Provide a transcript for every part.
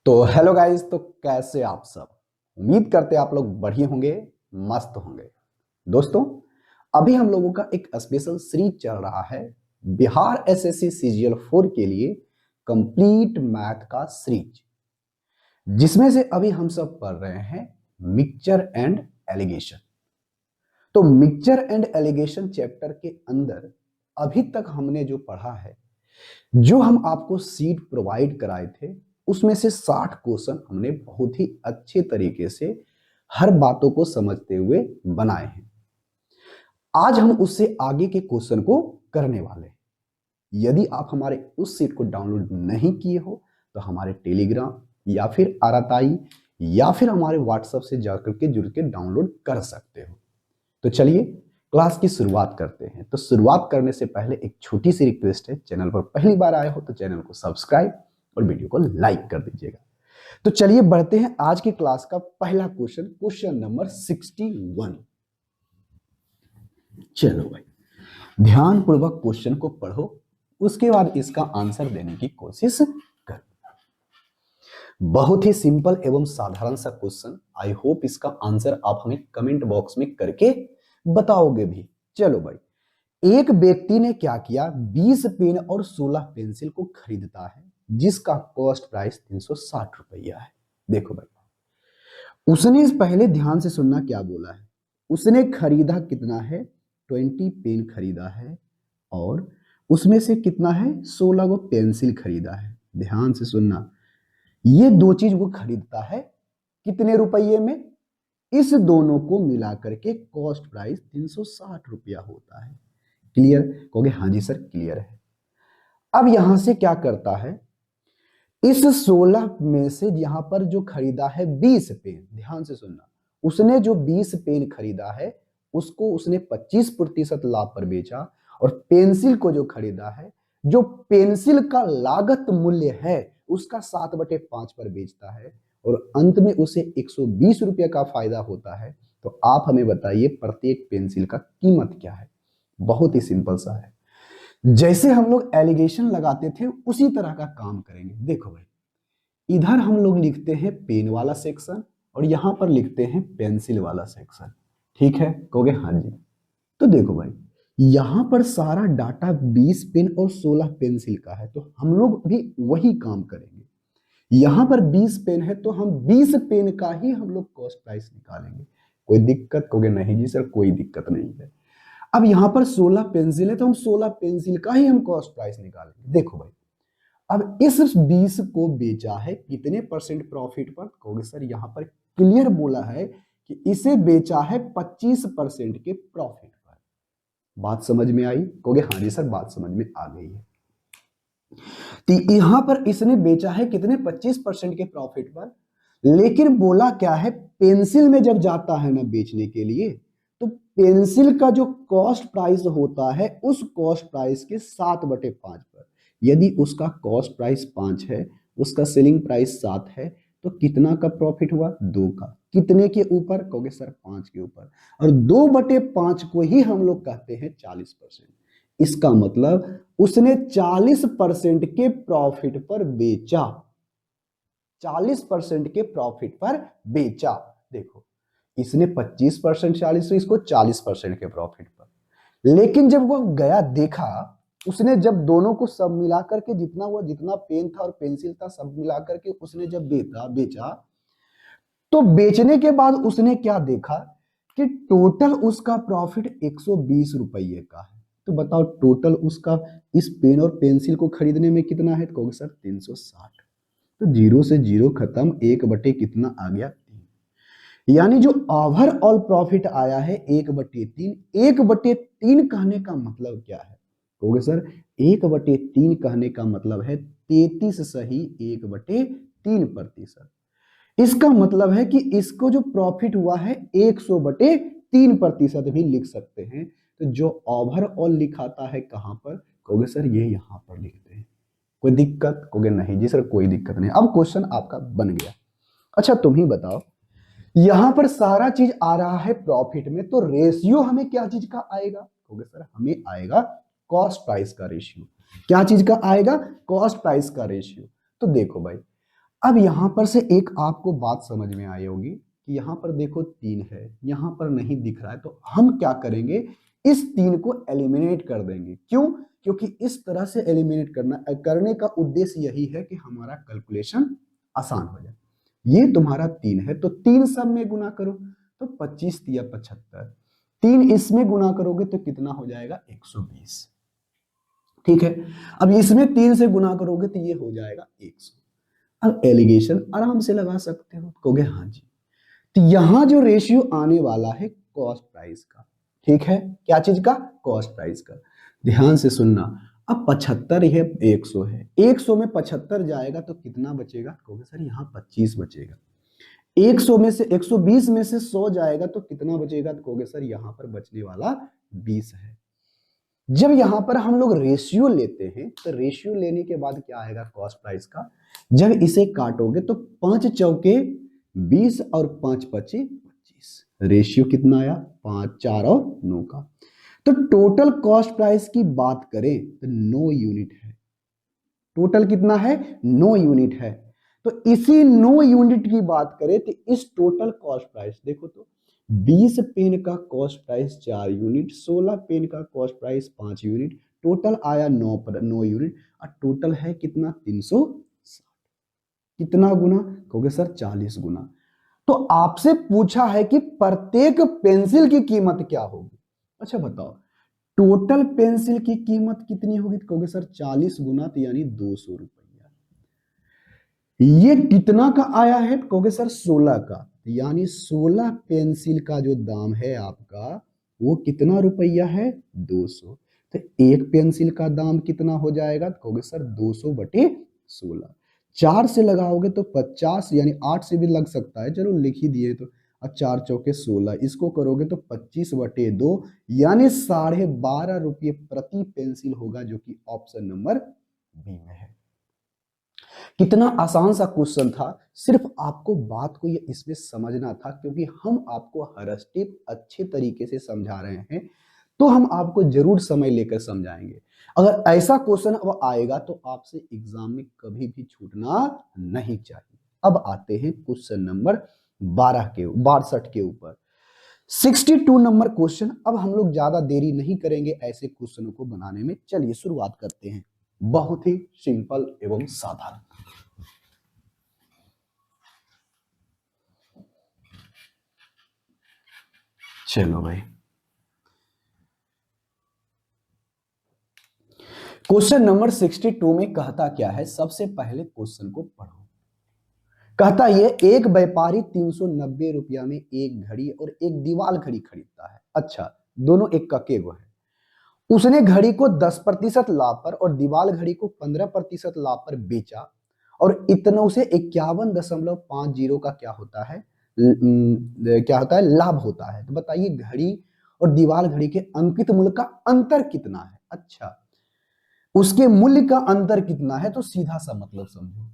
तो hello guys, तो कैसे आप सब। उम्मीद करते हैं आप लोग बढ़िया होंगे, मस्त होंगे। दोस्तों, अभी हम लोगों का एक स्पेशल सीरीज चल रहा है बिहार एसएससी सीजीएल 4 के लिए कंप्लीट मैथ का सीरीज, जिसमें से अभी हम सब पढ़ रहे हैं मिक्सचर एंड एलिगेशन। तो मिक्सचर एंड एलिगेशन चैप्टर के अंदर अभी तक हमने जो पढ़ा है, जो हम आपको सीट प्रोवाइड कराए थे, उसमें से 60 क्वेश्चन हमने बहुत ही अच्छे तरीके से हर बातों को समझते हुए बनाए हैं। आज हम उससे आगे के क्वेश्चन को करने वाले हैं। यदि आप हमारे उस सीट को डाउनलोड नहीं किए हो तो हमारे टेलीग्राम या फिर आरआई या फिर हमारे व्हाट्सएप से जाकर के जुड़ के डाउनलोड कर सकते हो। तो चलिए क्लास की शुरुआत करते हैं। तो शुरुआत करने से पहले एक छोटी सी रिक्वेस्ट है, चैनल पर पहली बार आए हो तो चैनल को सब्सक्राइब और वीडियो को लाइक कर दीजिएगा। तो चलिए बढ़ते हैं आज की क्लास का पहला क्वेश्चन, क्वेश्चन नंबर 61। चलो भाई, ध्यान पूर्वक क्वेश्चन को पढ़ो, उसके बाद इसका आंसर देने की कोशिश करो। बहुत ही सिंपल एवं साधारण सा क्वेश्चन। आई होप इसका आंसर आप हमें कमेंट बॉक्स में करके बताओगे भी। चलो भाई, एक व्यक्ति ने क्या किया, 20 पेन और 16 पेंसिल को खरीदता है जिसका कॉस्ट प्राइस 360 रुपया है। देखो भाई, उसने पहले ध्यान से सुनना क्या बोला है। उसने खरीदा कितना है, 20 पेन खरीदा है और उसमें से कितना है, 16 को पेंसिल खरीदा है। ध्यान से सुनना, ये दो चीज वो खरीदता है कितने रुपये में, इस दोनों को मिलाकर के कॉस्ट प्राइस 360 रुपया होता है। क्लियर कहोगे? हाँ जी सर क्लियर है। अब यहां से क्या करता है, इस 16 में से यहां पर जो खरीदा है 20 पेन, ध्यान से सुनना, उसने जो 20 पेन खरीदा है उसको उसने 25% लाभ पर बेचा और पेंसिल को जो खरीदा है, जो पेंसिल का लागत मूल्य है उसका 7/5 पर बेचता है और अंत में उसे 120 रुपये का फायदा होता है। तो आप हमें बताइए प्रत्येक पेंसिल का कीमत क्या है। बहुत ही सिंपल सा है, जैसे हम लोग एलिगेशन लगाते थे उसी तरह का काम करेंगे। देखो भाई, इधर हम लोग लिखते हैं पेन वाला सेक्शन और यहां पर लिखते हैं पेंसिल वाला सेक्शन। ठीक है कहोगे? हाँ जी। तो देखो भाई, यहां पर सारा डाटा 20 पेन और 16 पेंसिल का है, तो हम लोग भी वही काम करेंगे। यहां पर 20 पेन है तो हम 20 पेन का ही हम लोग कॉस्ट प्राइस निकालेंगे। कोई दिक्कत? कहोगे नहीं जी सर कोई दिक्कत नहीं है। अब यहां पर 16 पेंसिल है तो हम 16 पेंसिल का ही हम कॉस्ट प्राइस निकालेंगे। देखो भाई, अब इस 20 को बेचा है कितने परसेंट प्रॉफिट पर? कहोगे सर यहाँ पर क्लियर बोला है कि इसे बेचा है 25% के प्रॉफिट पर। बात समझ में आई? कहोगे हाँ जी सर बात समझ में आ गई है। तो यहां पर इसने बेचा है कितने, 25% के प्रॉफिट पर। लेकिन बोला क्या है, पेंसिल में जब जाता है ना बेचने के लिए, तो पेंसिल का जो कॉस्ट प्राइस होता है उस कॉस्ट प्राइस के 7/5 पर। यदि उसका कॉस्ट प्राइस 5 है, उसका सेलिंग प्राइस 7 है, तो कितना का प्रॉफिट हुआ, 2 का। कितने के ऊपर? कहोगे सर 5 के ऊपर। और 2/5 को ही हम लोग कहते हैं 40%। इसका मतलब उसने 40% के प्रॉफिट पर बेचा, 40% के प्रॉफिट पर बेचा। देखो, इसने 25% 40, तो इसको 40% के प्रॉफिट पर। लेकिन जब वो गया देखा, उसने जब दोनों को सब मिलाकर के जितना हुआ, जितना पेन था और पेंसिल था सब मिलाकर के उसने जब बेचा, तो बेचने के बाद उसने क्या देखा कि टोटल उसका प्रॉफिट 120 रुपये का है। तो बताओ टोटल उसका इस पेन और पेंसिल को खरीदने में कितना है? कहोगे सर 360। तो जीरो से जीरो खत्म, 1 बटे कितना आ गया, 3। यानी जो ओवरऑल प्रॉफिट आया है 1/3। 1/3 कहने का मतलब क्या है? कहोगे सर 1/3 कहने का मतलब है 33 सही 1/3%। इसका मतलब है कि इसको जो प्रॉफिट हुआ है 100/3% भी लिख सकते हैं। तो जो ओवरऑल लिखाता है कहां पर? कहोगे सर ये यहां पर लिखते हैं। कोई दिक्कत? कहोगे नहीं जी सर कोई दिक्कत नहीं। अब क्वेश्चन आपका बन गया। अच्छा तुम ही बताओ, यहां पर सारा चीज आ रहा है प्रॉफिट में, तो रेशियो हमें क्या चीज का आएगा? कहोगे सर हमें आएगा कॉस्ट प्राइस का रेशियो। क्या चीज का आएगा? कॉस्ट प्राइस का रेशियो। तो देखो भाई, अब यहां पर से एक आपको बात समझ में आई होगी कि यहां पर देखो 3 है, यहां पर नहीं दिख रहा है, तो हम क्या करेंगे, इस 3 को एलिमिनेट कर देंगे। क्यों? क्योंकि इस तरह से एलिमिनेट करने का उद्देश्य यही है कि हमारा कैलकुलेशन आसान हो जाए। ये तुम्हारा 3 है, तो 3 सब में गुना करो तो 25 या 75, 3 इसमें गुना करोगे तो कितना हो जाएगा, 120। ठीक है, अब इसमें 3 से गुना करोगे तो ये हो जाएगा 100। अब एलिगेशन आराम से लगा सकते हो, कहोगे हाँ जी। तो यहां जो रेशियो आने वाला है कॉस्ट प्राइस का, ठीक है, क्या चीज का, कॉस्ट प्राइस का। ध्यान से सुनना, अब 75 है, 100 है, 100 में 75 जाएगा तो कितना बचेगा, कहोगे सर यहाँ 25 बचेगा। 100 में से 120 में से 100 जाएगा तो कितना बचेगा, तो कहोगे सर यहाँ पर बचने वाला 20 है। जब यहां पर हम लोग रेशियो लेते हैं तो रेशियो लेने के बाद क्या आएगा कॉस्ट प्राइस का, जब इसे काटोगे तो 5 चौके 20 और 5 पचे 25, रेशियो कितना आया, 5 4 और 9 का। तो टोटल कॉस्ट प्राइस की बात करें तो 9 यूनिट है, टोटल कितना है, 9 यूनिट है। तो इसी 9 यूनिट की बात करें तो इस टोटल कॉस्ट प्राइस देखो तो 20 पेन का कॉस्ट प्राइस 4 यूनिट, 16 पेन का कॉस्ट प्राइस 5 यूनिट, टोटल आया 9 यूनिट, और टोटल है कितना, 360। कितना गुना, कहोगे सर 40 गुना। तो आपसे पूछा है कि प्रत्येक पेंसिल की कीमत क्या होगी। अच्छा बताओ, टोटल पेंसिल की कीमत कितनी होगी, तो कहोगे सर 40 गुना, तो यानी 200 रुपया। ये कितना का आया है, तो कहोगे सर 16 का, यानी 16 पेंसिल का जो दाम है आपका वो कितना रुपया है, 200। तो एक पेंसिल का दाम कितना हो जाएगा, तो कहोगे सर 200 बटे 16। 4 से लगाओगे तो 50, यानी 8 से भी लग सकता है, चलो लिख ही दिए तो। और 4 चौके 16, इसको करोगे तो 25 बटे 2, यानी 12.5 रुपये प्रति पेंसिल होगा, जो कि ऑप्शन नंबर बी में है। कितना आसान सा क्वेश्चन था, सिर्फ आपको बात को ये इसमें समझना था, क्योंकि हम आपको हर स्टेप अच्छे तरीके से समझा रहे हैं, तो हम आपको जरूर समय लेकर समझाएंगे। अगर ऐसा क्वेश्चन अब आएगा तो आपसे एग्जाम में कभी भी छूटना नहीं चाहिए। अब आते हैं क्वेश्चन नंबर 62 के ऊपर, 62 नंबर क्वेश्चन। अब हम लोग ज्यादा देरी नहीं करेंगे ऐसे क्वेश्चनों को बनाने में, चलिए शुरुआत करते हैं। बहुत ही सिंपल एवं साधारण। चलो भाई, क्वेश्चन नंबर 62 में कहता क्या है, सबसे पहले क्वेश्चन को पढ़ो। कहता ये, एक व्यापारी 390 रुपया में एक घड़ी और एक दीवाल घड़ी खरीदता है। अच्छा, दोनों एक का केगो है। उसने घड़ी को 10% लाभ पर और दीवाल घड़ी को 15% लाभ पर बेचा, और इतना उसे 51.50 का क्या होता है, क्या होता है, लाभ होता है। तो बताइए घड़ी और दीवाल घड़ी के अंकित मूल्य का अंतर कितना है। अच्छा, उसके मूल्य का अंतर कितना है, तो सीधा सा मतलब समझो,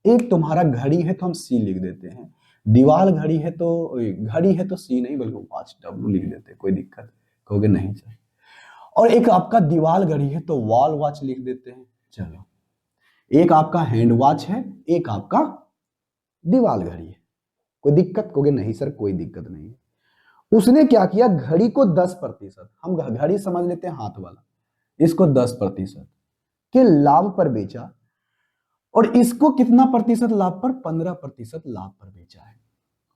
एक तुम्हारा घड़ी है तो हम सी लिख देते हैं, दीवाल घड़ी है तो सी नहीं बल्कि वॉच डब्ल्यू लिख देते हैं, कोई दिक्कत, कहोगे नहीं सर। और एक आपका दीवाल घड़ी है तो वॉल वॉच लिख देते हैं। चलो, एक आपका हैंड वॉच है, एक आपका दीवाल घड़ी है, कोई दिक्कत, कहोगे नहीं सर कोई दिक्कत नहीं है। उसने क्या किया, घड़ी को 10%, हम घड़ी समझ लेते हैं हाथ वाला, इसको 10% के लाभ पर बेचा, और इसको कितना प्रतिशत लाभ पर, 15% लाभ पर बेचा है।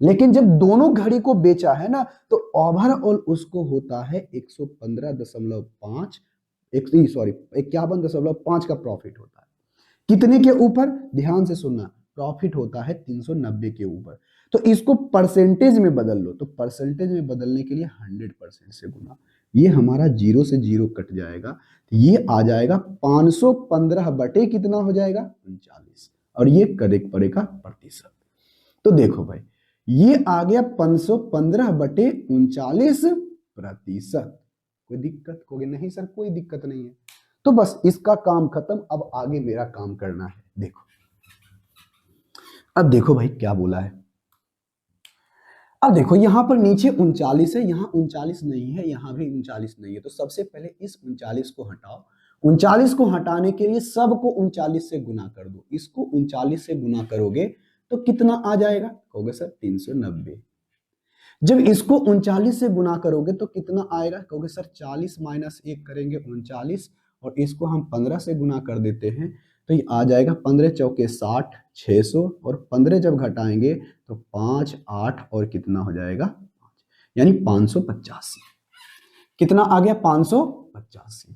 लेकिन जब दोनों घड़ी को बेचा है ना, तो ओवरऑल उसको होता है 115.5, सॉरी 51.5 का प्रॉफिट होता है। कितने के ऊपर, ध्यान से सुनना, प्रॉफिट होता है 390 के ऊपर। तो इसको परसेंटेज में बदल लो, तो परसेंटेज में बदलने के लिए 100% से गुना, ये हमारा 0 से 0 कट जाएगा, तो ये आ जाएगा 515 बटे कितना हो जाएगा, 39, और ये करेक्ट पड़ेगा प्रतिशत। तो देखो भाई, ये आ गया 515 बटे 39%। कोई दिक्कत, कहोगे नहीं सर कोई दिक्कत नहीं है। तो बस इसका काम खत्म, अब आगे मेरा काम करना है। देखो, अब देखो भाई क्या बोला है। अब देखो यहां पर नीचे 39 है, यहां 39 नहीं है, यहां भी 39 नहीं है। तो सबसे पहले इस 39 को हटाओ। 39 को हटाने के लिए सबको 39 से गुना कर दो, इसको 39 से गुना करोगे तो कितना आ जाएगा, कहोगे सर 390। जब इसको 39 से गुना करोगे तो कितना आएगा, कहोगे सर 40 माइनस 1 करेंगे 39, और इसको हम 15 से गुना कर देते हैं तो ये आ जाएगा 15 चौके 60, 600, और 15 जब घटाएंगे तो 5 8 और कितना हो जाएगा 5, यानी 585। कितना आ गया 585।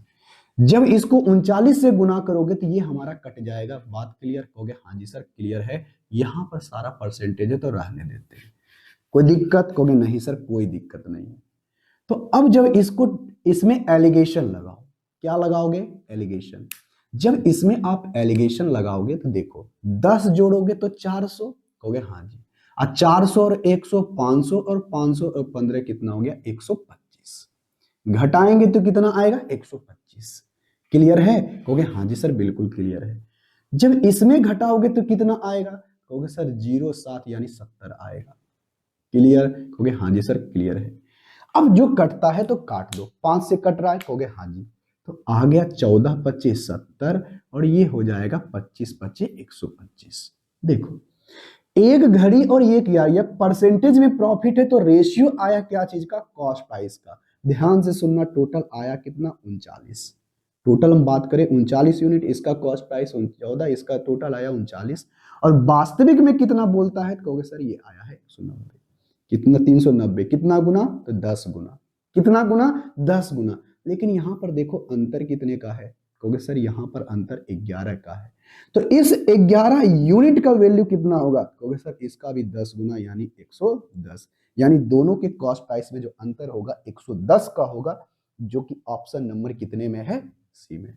जब इसको 39 से गुना करोगे तो ये हमारा कट जाएगा। बात क्लियर, कहोगे हाँ जी सर क्लियर है। यहां पर सारा परसेंटेज है तो रहने देते हैं, कोई दिक्कत, कहोगे नहीं सर कोई दिक्कत नहीं है। तो अब जब इसको इसमें एलिगेशन लगाओ, क्या लगाओगे, एलिगेशन। जब इसमें आप एलिगेशन लगाओगे तो देखो 10 जोड़ोगे तो 400, कहोगे हाँ जी, और 400 और 100 500, और 500 और 15 कितना हो गया 125। घटाएंगे तो कितना आएगा 125। क्लियर है, कहोगे हाँ जी सर बिल्कुल क्लियर है। जब इसमें घटाओगे तो कितना आएगा, कहोगे सर 07 यानी 70 आएगा। क्लियर, कहोगे हाँ जी सर क्लियर है। अब जो कटता है तो काट दो, 5 से कट रहा है, कहोगे हाँ जी, तो आ गया 14 25 70, और ये हो जाएगा 25 25 125। देखो एक घड़ी और एक यार, ये परसेंटेज में प्रॉफिट है तो रेशियो आया क्या चीज का, कॉस्ट प्राइस का। ध्यान से सुनना, टोटल आया कितना 39। टोटल हम बात करें 39 यूनिट, इसका कॉस्ट प्राइस 14, इसका टोटल आया 39, और वास्तविक में कितना बोलता है, कहोगे सर ये आया है 190। कितना 390, कितना गुना, तो 10 गुना। कितना गुना, 10 गुना। लेकिन यहां पर देखो अंतर कितने का है, कहोगे सर यहां पर अंतर 11 का है। तो इस 11 यूनिट का वैल्यू कितना होगा, कहोगे सर इसका भी 10 गुना यानी 110। यानी दोनों के कॉस्ट प्राइस में जो अंतर होगा 110 का होगा, जो कि ऑप्शन नंबर कितने में है, सी में।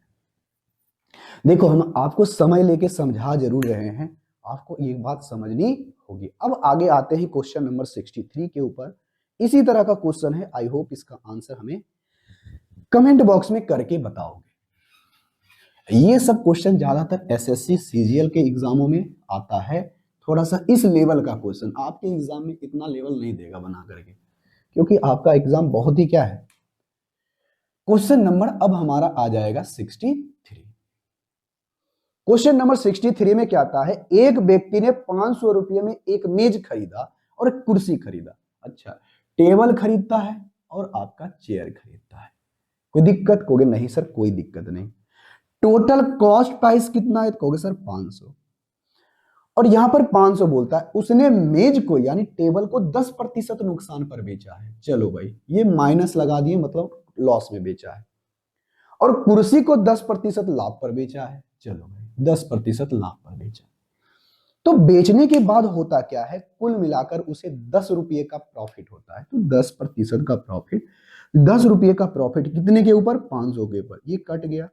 देखो हम आपको समय लेके समझा जरूर रहे हैं, आपको एक बात समझनी होगी। अब आगे आते हैं क्वेश्चन नंबर 63 के ऊपर। इसी तरह का क्वेश्चन है, आई होप इसका आंसर हमें कमेंट बॉक्स में करके बताओगे। ये सब क्वेश्चन ज्यादातर एसएससी सीजीएल के एग्जामों में आता है। थोड़ा सा इस लेवल का क्वेश्चन आपके एग्जाम में इतना लेवल नहीं देगा बना करके, क्योंकि आपका एग्जाम बहुत ही क्या है। क्वेश्चन नंबर अब हमारा आ जाएगा 63। क्वेश्चन नंबर 63 में क्या आता है, एक व्यक्ति ने 500 रुपये में एक मेज खरीदा और एक कुर्सी खरीदा। अच्छा, टेबल खरीदता है और आपका चेयर खरीदता है, कोई दिक्कत, कहोगे नहीं सर कोई दिक्कत नहीं। टोटल कॉस्ट प्राइस कितना है, कहोगे सर 500, और यहां पर 500 बोलता है, उसने मेज को यानी टेबल को 10% नुकसान पर बेचा है। चलो भाई ये माइनस लगा दिए, मतलब लॉस में बेचा है। और कुर्सी को 10% लाभ पर बेचा है। चलो भाई 10% लाभ पर बेचा। तो बेचने के बाद होता क्या है, कुल मिलाकर उसे 10 रुपये का प्रॉफिट होता है। तो 10% का प्रॉफिट, 10 रुपये का प्रॉफिट कितने के ऊपर, 500 के ऊपर। ये कट गया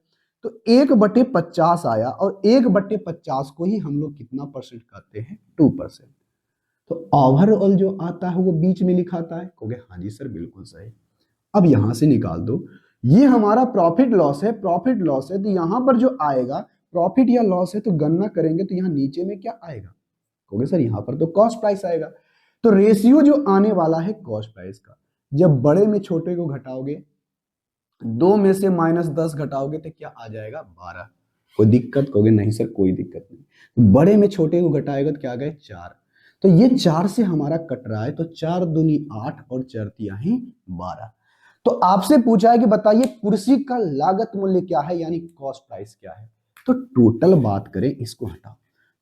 तो 1/50 आया, और 1/50 को ही हम लोग कितना परसेंट कहते हैं, 2%। तो ओवरऑल जो आता है वो बीच में लिखाता है, कहोगे हाँ जी सर बिल्कुल सही। अब यहां से निकाल दो, ये हमारा प्रॉफिट लॉस है, प्रॉफिट लॉस है, तो यहां पर जो आएगा प्रॉफिट या लॉस है तो गणना करेंगे तो यहां नीचे में क्या आएगा, कहोगे सर यहां पर तो कॉस्ट प्राइस आएगा। तो रेशियो जो आने वाला है कॉस्ट प्राइस का, जब बड़े में छोटे को घटाओगे, 2 में से -10 घटाओगे तो क्या आ जाएगा 12। कोई दिक्कत, कहोगे नहीं सर कोई दिक्कत नहीं। तो बड़े में छोटे को घटाएगा तो क्या आ गए 4। तो ये 4 से हमारा कट रहा है, तो 4 दूनी 8 और 4 तिहाई 12। तो आपसे पूछा है कि बताइए कुर्सी का लागत मूल्य क्या है, यानी कॉस्ट प्राइस क्या है। तो टोटल बात करें, इसको हटाओ,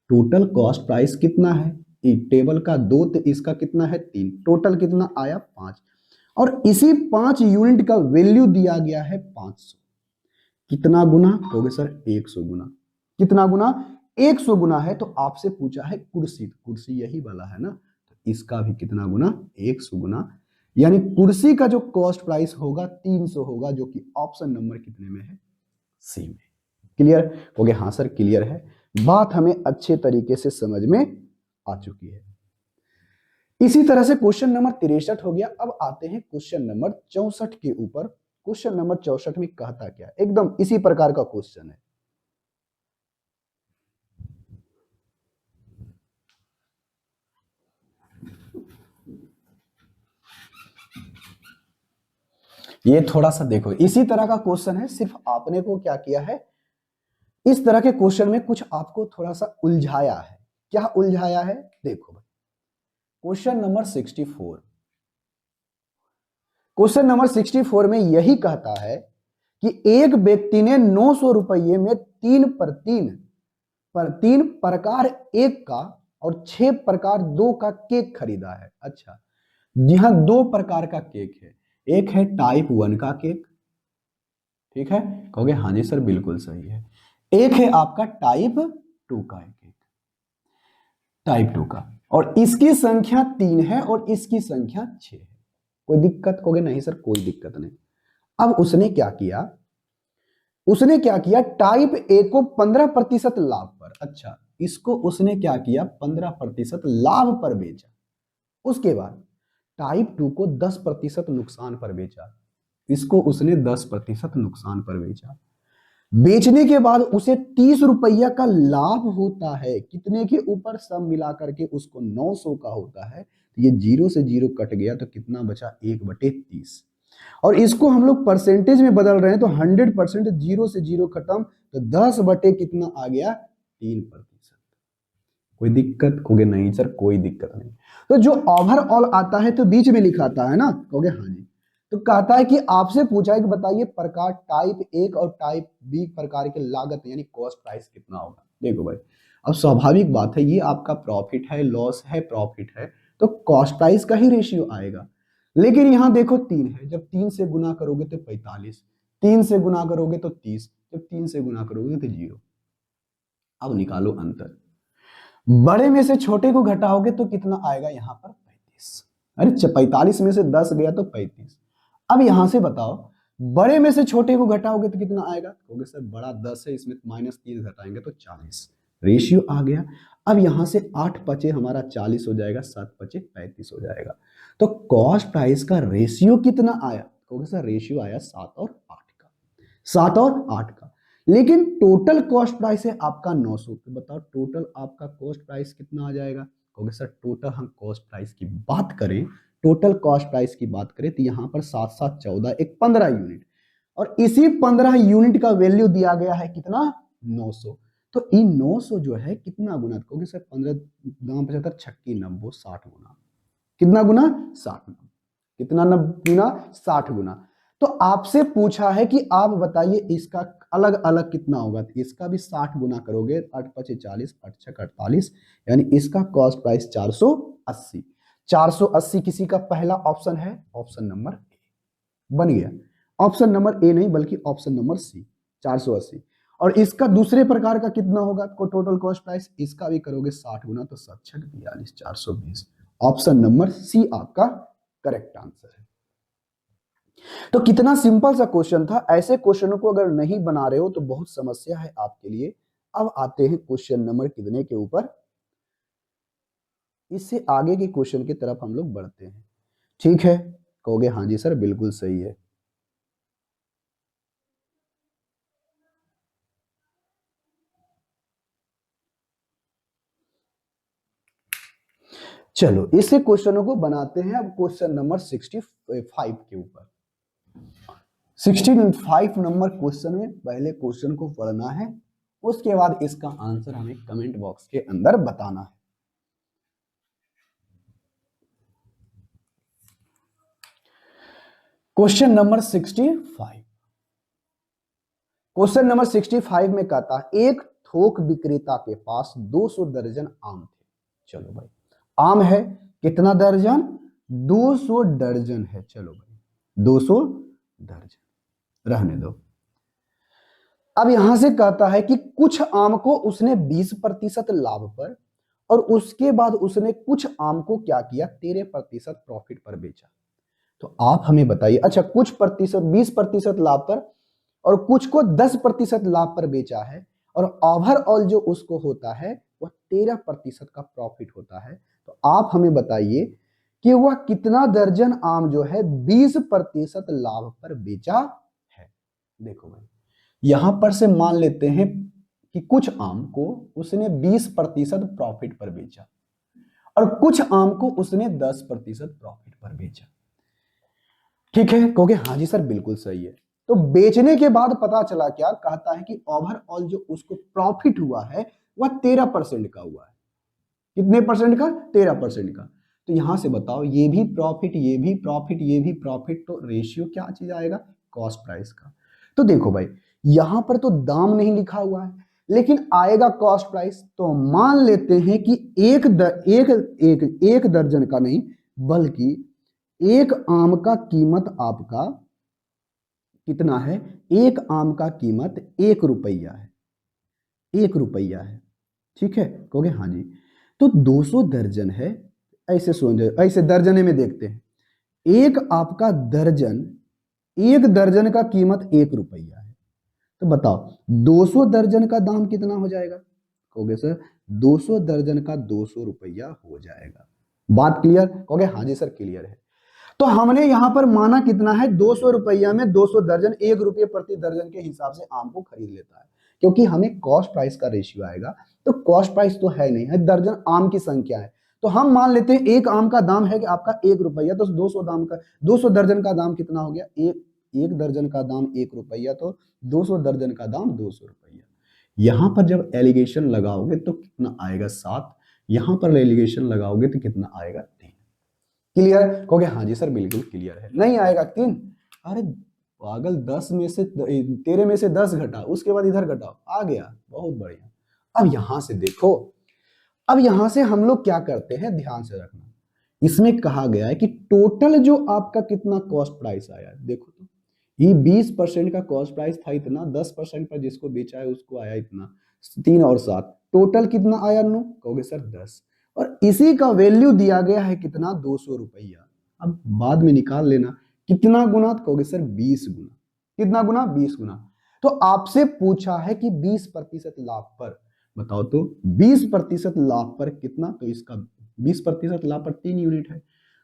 टोटल कॉस्ट प्राइस कितना है, टेबल का 2 तो इसका कितना है 3, टोटल कितना आया 5, और इसी 5 यूनिट का वैल्यू दिया गया है 500। कितना गुना, कहोगे सर 100 गुना। कितना गुना, 100 गुना है। तो आपसे पूछा है कुर्सी, कुर्सी यही वाला है ना, तो इसका भी कितना गुना, 100 गुना। यानी कुर्सी का जो कॉस्ट प्राइस होगा 300 होगा, जो कि ऑप्शन नंबर कितने में है, सी में। क्लियर, कहोगे हाँ सर क्लियर है। बात हमें अच्छे तरीके से समझ में आ चुकी है। इसी तरह से क्वेश्चन नंबर 63 हो गया। अब आते हैं क्वेश्चन नंबर 64 के ऊपर। क्वेश्चन नंबर 64 में कहता क्या, एकदम इसी प्रकार का क्वेश्चन है। ये थोड़ा सा देखो, इसी तरह का क्वेश्चन है, सिर्फ आपने को क्या किया है, इस तरह के क्वेश्चन में कुछ आपको थोड़ा सा उलझाया है। क्या उलझाया है, देखो भाई क्वेश्चन नंबर 64। क्वेश्चन नंबर 64 में यही कहता है कि एक व्यक्ति ने 900 रुपये में तीन प्रकार एक का और 6 प्रकार दो का केक खरीदा है। अच्छा, यहां दो प्रकार का केक है, एक है टाइप 1 का केक, ठीक है, कहोगे हाँ जी सर बिल्कुल सही है। एक है आपका टाइप 2 का केक, टाइप 2 का, और इसकी संख्या 3 है और इसकी संख्या 6 है। कोई दिक्कत, कहोगे नहीं सर कोई दिक्कत नहीं। अब उसने क्या किया, टाइप ए को 15% लाभ पर, अच्छा इसको उसने क्या किया, 15% लाभ पर बेचा। उसके बाद टाइप 2 को 10% नुकसान पर बेचा, इसको उसने 10% नुकसान पर बेचा। बेचने के बाद उसे 30 रुपया का लाभ होता है, कितने के ऊपर, सब मिलाकर के उसको 900 का होता है। ये 0 से 0 कट गया तो कितना बचा, 1/30। और इसको हम लोग परसेंटेज में बदल रहे हैं तो 100%, 0 से 0 खत्म, तो 10 बटे कितना आ गया, 3%। कोई दिक्कत, कहोगे नहीं सर कोई दिक्कत नहीं। तो जो ओवरऑल आता है तो बीच में लिखाता है ना, कहोगे हाँ जी। तो कहता है कि आपसे पूछा है कि बताइए प्रकार टाइप 1 और टाइप बी प्रकार की लागत यानी कॉस्ट प्राइस कितना होगा। देखो भाई, अब स्वाभाविक बात है, ये आपका प्रॉफिट है, लॉस है, प्रॉफिट है, तो कॉस्ट प्राइस का ही रेशियो आएगा। लेकिन यहां देखो 3 है, जब 3 से गुना करोगे तो 45, 3 से गुना करोगे तो 30, जब 3 से गुना करोगे तो 0। अब निकालो अंतर, बड़े में से छोटे को घटाओगे तो कितना आएगा, यहां पर 35। अरे 45 में से 10 गया तो 35। अब यहां से बताओ, बड़े में से छोटे को घटाओगे तो कितना आएगा, कहोगे सर बड़ा 10 है, इसमें -3 घटाएंगे तो 40, रेशियो आ गया। अब यहां से 8 पचे हमारा 40 हो जाएगा, 7 पचे 35 हो जाएगा। तो कॉस्ट प्राइस का रेशियो कितना आया, कहोगे सर रेशियो आया 7 और 8 का, 7 और 8 का। लेकिन टोटल कॉस्ट प्राइस है आपका 900, तो बताओ टोटल आपका कॉस्ट प्राइस कितना आ जाएगा, कहोगे सर टोटल हम कॉस्ट प्राइस की बात करें, टोटल कॉस्ट प्राइस की बात करें तो यहां पर 7 7 14 एक 15 यूनिट, और इसी 15 यूनिट का वैल्यू दिया गया है कितना, 900। तो इन 900 जो है कितना गुना, कहोगे सर 15 75 छक्की 90 60 गुना, कितना गुना, 60 गुना, कितना गुना, 60 गुना। तो आपसे पूछा है कि आप बताइए इसका अलग अलग कितना होगा, तो इसका भी 60 गुना करोगे, 8 पचे 40, 8 छक 48, यानी इसका कॉस्ट प्राइस 480। 480 किसी का पहला ऑप्शन है, ऑप्शन नंबर ए बन गया, ऑप्शन नंबर ए नहीं बल्कि ऑप्शन नंबर सी, 480। और इसका दूसरे प्रकार का कितना होगा को टोटल कॉस्ट प्राइस, इसका भी करोगे 60 गुना तो 7 छक 42, 420। ऑप्शन नंबर सी आपका करेक्ट आंसर है। तो कितना सिंपल सा क्वेश्चन था, ऐसे क्वेश्चनों को अगर नहीं बना रहे हो तो बहुत समस्या है आपके लिए। अब आते हैं क्वेश्चन नंबर कितने के ऊपर, इससे आगे के क्वेश्चन की तरफ हम लोग बढ़ते हैं, ठीक है, कहोगे हाँ जी सर बिल्कुल सही है। चलो इसे क्वेश्चनों को बनाते हैं। अब क्वेश्चन नंबर 65 के ऊपर, 65 नंबर क्वेश्चन में पहले क्वेश्चन को पढ़ना है, उसके बाद इसका आंसर हमें कमेंट बॉक्स के अंदर बताना है। क्वेश्चन नंबर 65, क्वेश्चन नंबर 65 में कहता है एक थोक विक्रेता के पास 200 दर्जन आम थे। चलो भाई, आम है कितना दर्जन, 200 दर्जन है, चलो भाई 200 दर्जन रहने दो। अब यहां से कहता है कि कुछ आम को उसने 20% लाभ पर, और उसके बाद उसने कुछ आम को क्या किया, 13% प्रॉफिट पर बेचा। तो आप हमें बताइए, अच्छा कुछ प्रतिशत 20% लाभ पर और कुछ को 10% लाभ पर बेचा है, और ओवरऑल जो उसको होता है वह 13% का प्रॉफिट होता है। तो आप हमें बताइए कि वह कितना दर्जन आम जो है 20% लाभ पर बेचा है। देखो भाई, यहां पर से मान लेते हैं कि कुछ आम को उसने 20% प्रॉफिट पर बेचा और कुछ आम को उसने 10% प्रॉफिट पर बेचा, ठीक है, कहोगे हाँ जी सर बिल्कुल सही है। तो बेचने के बाद पता चला क्या, कहता है कि ओवरऑल जो उसको प्रॉफिट हुआ है वह 13% का हुआ है। कितने परसेंट का? 13% का। तो यहां से बताओ, ये भी प्रॉफिट, ये भी प्रॉफिट, ये भी प्रॉफिट, तो रेशियो क्या चीज आएगा? कॉस्ट प्राइस का। तो देखो भाई, यहां पर तो दाम नहीं लिखा हुआ है लेकिन आएगा कॉस्ट प्राइस। तो मान लेते हैं कि एक दर्जन का नहीं बल्कि एक आम का कीमत आपका कितना है? एक आम का कीमत 1 रुपया है। 1 रुपया है, ठीक है? कहोगे हाँ जी। तो 200 दर्जन है, ऐसे सोचो, ऐसे दर्जने में देखते हैं। एक आपका दर्जन, एक दर्जन का कीमत 1 रुपया है। तो बताओ 200 दर्जन का दाम कितना हो जाएगा? कहोगे सर 200 दर्जन का 200 रुपया हो जाएगा। बात क्लियर? कहोगे हाँ जी सर क्लियर है। तो हमने यहां पर माना कितना है? 200 रुपया में 200 दर्जन, 1 रुपये प्रति दर्जन के हिसाब से आम को खरीद लेता है, क्योंकि हमें कॉस्ट प्राइस का रेशियो आएगा। तो कॉस्ट प्राइस तो है नहीं, है दर्जन आम की संख्या है। तो हम मान लेते हैं एक आम का दाम है कि आपका 1 रुपया, तो 200 दर्जन का दाम कितना हो गया? एक दर्जन का दाम 1 रुपया, तो 200 दर्जन का दाम 200 रुपया। यहां पर जब एलिगेशन लगाओगे तो कितना आएगा? 7। यहां पर एलिगेशन लगाओगे तो कितना आएगा? 3। क्लियर? कहोगे हाँ जी सर बिल्कुल क्लियर है। नहीं आएगा 3? अरे पागल, 10 में से 13 में से 10 घटा, उसके बाद इधर घटाओ, आ गया, बहुत बढ़िया। अब यहां से देखो, अब यहां से हम लोग क्या करते हैं, ध्यान से रखना। इसमें कहा गया है कि टोटल जो आपका कितना कॉस्ट प्राइस आया, देखो तो ये 20% का कॉस्ट प्राइस था इतना, 10% पर जिसको बेचा है उसको आया इतना, 3 और 7, टोटल कितना आया नु? कहोगे सर 10। और इसी का वैल्यू दिया गया है कितना? 200 रुपया। अब बाद में निकाल लेना कितना गुना, कहोगे सर 20 गुना। कितना गुना? 20 गुना। तो आपसे पूछा है कि 20% लाभ पर, बताओ तो 20% लाभ पर कितना? तो इसका 20% लाभ पर 3 यूनिट है,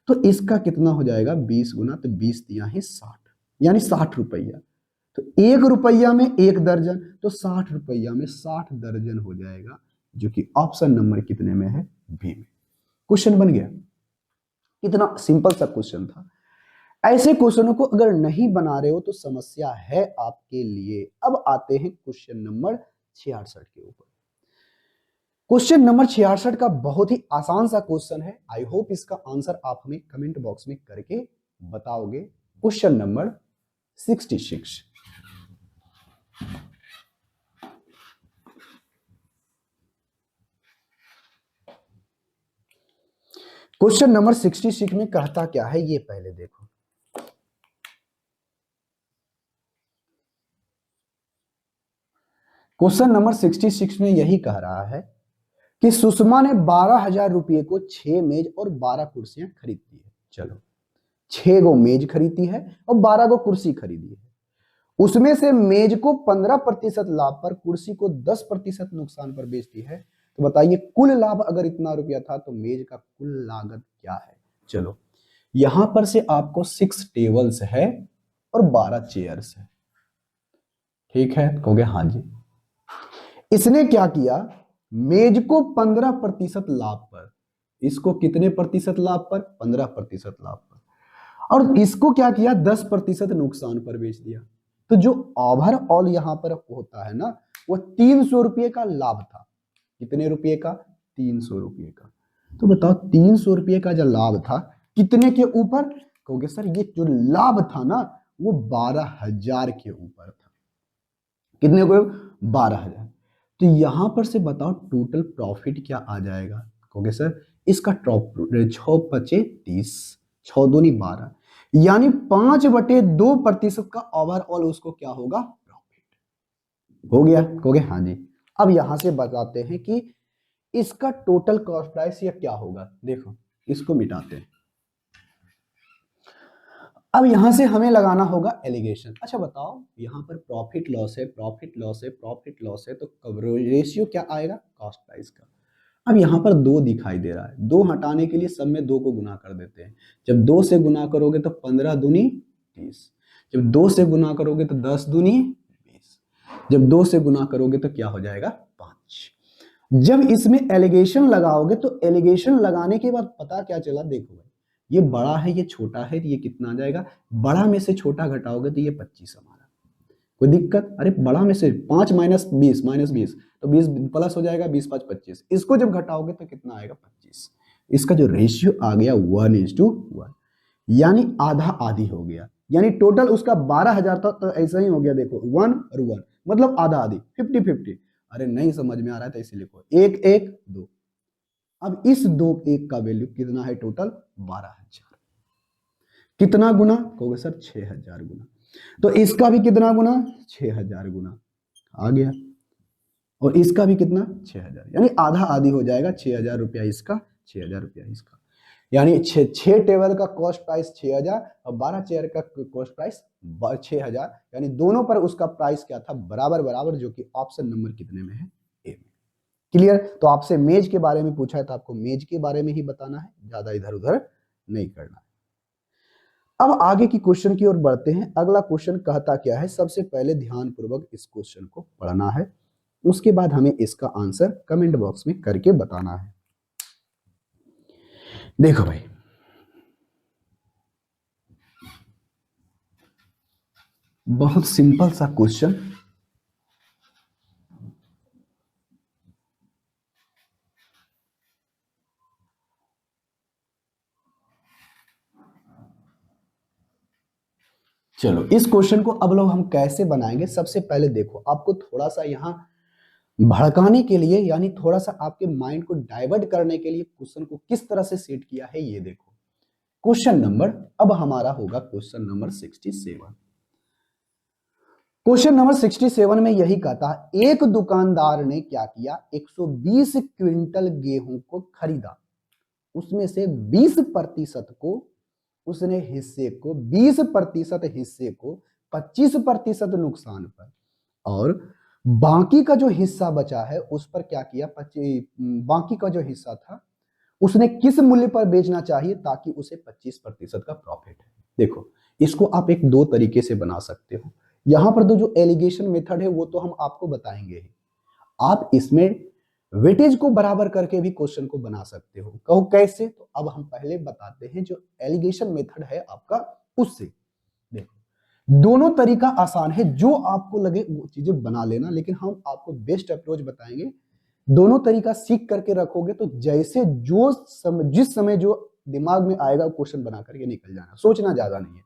तो इसका कितना हो जाएगा? 20 गुना, तो 20 दिया है 60, यानी 60 रुपया। तो 1 रुपया में 1 दर्जन, तो 60 रुपया में 60 दर्जन हो जाएगा, जो कि ऑप्शन नंबर कितने में है? बी में। क्वेश्चन बन गया। कितना सिंपल सा क्वेश्चन था। ऐसे क्वेश्चनों को अगर नहीं बना रहे हो तो समस्या है आपके लिए। अब आते हैं क्वेश्चन नंबर 66 के ऊपर। क्वेश्चन नंबर 66 का बहुत ही आसान सा क्वेश्चन है। आई होप इसका आंसर आप हमें कमेंट बॉक्स में करके बताओगे। Question number 66। क्वेश्चन नंबर 66 में कहता क्या है ये पहले देखो। क्वेश्चन नंबर 66 में यही कह रहा है कि सुषमा ने 12,000 रुपये को 6 मेज और 12 कुर्सियां खरीदी है। चलो 6 गो मेज खरीदी है और 12 गो कुर्सी खरीदी है। उसमें से मेज को 15% लाभ पर, कुर्सी को 10% नुकसान पर बेचती है। तो बताइए कुल लाभ अगर इतना रुपया था तो मेज का कुल लागत क्या है? चलो यहां पर से आपको 6 टेबल्स है और 12 चेयर्स है, ठीक है? कहोगे हाँ जी। इसने क्या किया? मेज को 15% लाभ पर, इसको कितने प्रतिशत लाभ पर? 15% लाभ पर, और इसको क्या किया? 10% नुकसान पर बेच दिया। तो जो ओवरऑल यहां पर होता है ना, वो 300 रुपये का लाभ था। कितने रुपये का? 300 रुपये का। तो बताओ 300 रुपये का जो लाभ था कितने के ऊपर? कहोगे सर ये जो लाभ था ना वो 12,000 के ऊपर था। कितने को? 12,000। तो यहां पर से बताओ टोटल प्रॉफिट क्या आ जाएगा? कहोगे सर इसका 6 पचे 30, 6 दूनी 12, यानी 5/2% का ओवरऑल उसको क्या होगा? प्रॉफिट हो गया। कहोगे हाँ जी। अब यहां से बताते हैं कि इसका टोटल कॉस्ट प्राइस या क्या होगा। देखो इसको मिटाते हैं। अब यहां से हमें लगाना होगा एलिगेशन। अच्छा बताओ यहां पर प्रॉफिट लॉस है, प्रॉफिट लॉस है, प्रॉफिट लॉस है, तो रेशियो क्या आएगा? कॉस्ट प्राइस का। अब यहां पर 2 दिखाई दे रहा है, 2 हटाने के लिए सब में 2 को गुना कर देते हैं। जब 2 से गुना करोगे तो 15 दूनी 30, जब 2 से गुना करोगे तो 10 दूनी 20, जब 2 से गुना करोगे तो क्या हो जाएगा? 5। जब इसमें एलिगेशन लगाओगे तो एलिगेशन लगाने के बाद पता क्या चला? देखो ये बड़ा है, ये छोटा है, ये कितना आ जाएगा? बड़ा में से छोटा घटाओगे तो ये 25 हमारा। कोई दिक्कत? अरे बड़ा में से 5 - 20 -20, तो 20 प्लस हो जाएगा, 20 5 25, इसको जब घटाओगे तो कितना आएगा 25। इसका जो रेशियो आ गया 1:1, यानी आधा आधी हो गया, यानी टोटल उसका 12,000 था तो ऐसा ही हो गया, देखो 1 और 1 मतलब आधा आधी, 50-50। अरे नहीं समझ में आ रहा है तो ऐसे लिखो 1 1 2। अब इस 2 1 का वैल्यू कितना है टोटल 12,000। कितना गुना कहोगे सर 6,000 गुना। तो इसका भी कितना गुना 6,000 गुना आ गया, और इसका भी कितना 6,000, यानी आधा आधी हो जाएगा, 6,000 रुपया इसका, 6,000 रुपया इसका, यानी 6 टेबल का कॉस्ट प्राइस 6,000 और 12 चेयर का कॉस्ट प्राइस 6,000, यानी दोनों पर उसका प्राइस क्या था बराबर बराबर, जो कि ऑप्शन नंबर कितने में है ए में। क्लियर। तो आपसे मेज के बारे में पूछा है तो आपको मेज के बारे में ही बताना है, ज्यादा इधर उधर नहीं करना है। अब आगे की क्वेश्चन की ओर बढ़ते हैं। अगला क्वेश्चन कहता क्या है, सबसे पहले ध्यानपूर्वक इस क्वेश्चन को पढ़ना है, उसके बाद हमें इसका आंसर कमेंट बॉक्स में करके बताना है। देखो भाई, बहुत सिंपल सा क्वेश्चन, चलो इस क्वेश्चन को अब लोग हम कैसे बनाएंगे। सबसे पहले देखो, आपको थोड़ा सा यहां भड़काने के लिए, यानी थोड़ा सा आपके माइंड को डाइवर्ट करने के लिए क्वेश्चन को किस तरह से सेट किया है ये देखो। क्वेश्चन नंबर, अब हमारा होगा क्वेश्चन नंबर 67। क्वेश्चन नंबर 67 में यही कहता है, एक दुकानदार ने क्या किया, 120 क्विंटल गेहूं को खरीदा, उसमें से 20% को उसने हिस्से को 20% हिस्से को 25% नुकसान पर, और बाकी का जो हिस्सा बचा है उस पर क्या किया, बाकी का जो हिस्सा था उसने किस मूल्य पर बेचना चाहिए ताकि उसे 25% का प्रॉफिट है। देखो इसको आप एक दो तरीके से बना सकते हो। यहां पर तो जो एलिगेशन मेथड है वो तो हम आपको बताएंगे ही, आप इसमें वेटेज को बराबर करके भी क्वेश्चन को बना सकते हो। कहो कैसे, तो अब हम पहले बताते हैं जो एलिगेशन मेथड है आपका उससे। देखो दोनों तरीका आसान है, जो आपको लगे वो चीजें बना लेना, लेकिन हम आपको बेस्ट अप्रोच बताएंगे। दोनों तरीका सीख करके रखोगे तो जैसे जो जिस समय जो दिमाग में आएगा क्वेश्चन बना करके निकल जाना, सोचना ज्यादा नहीं है,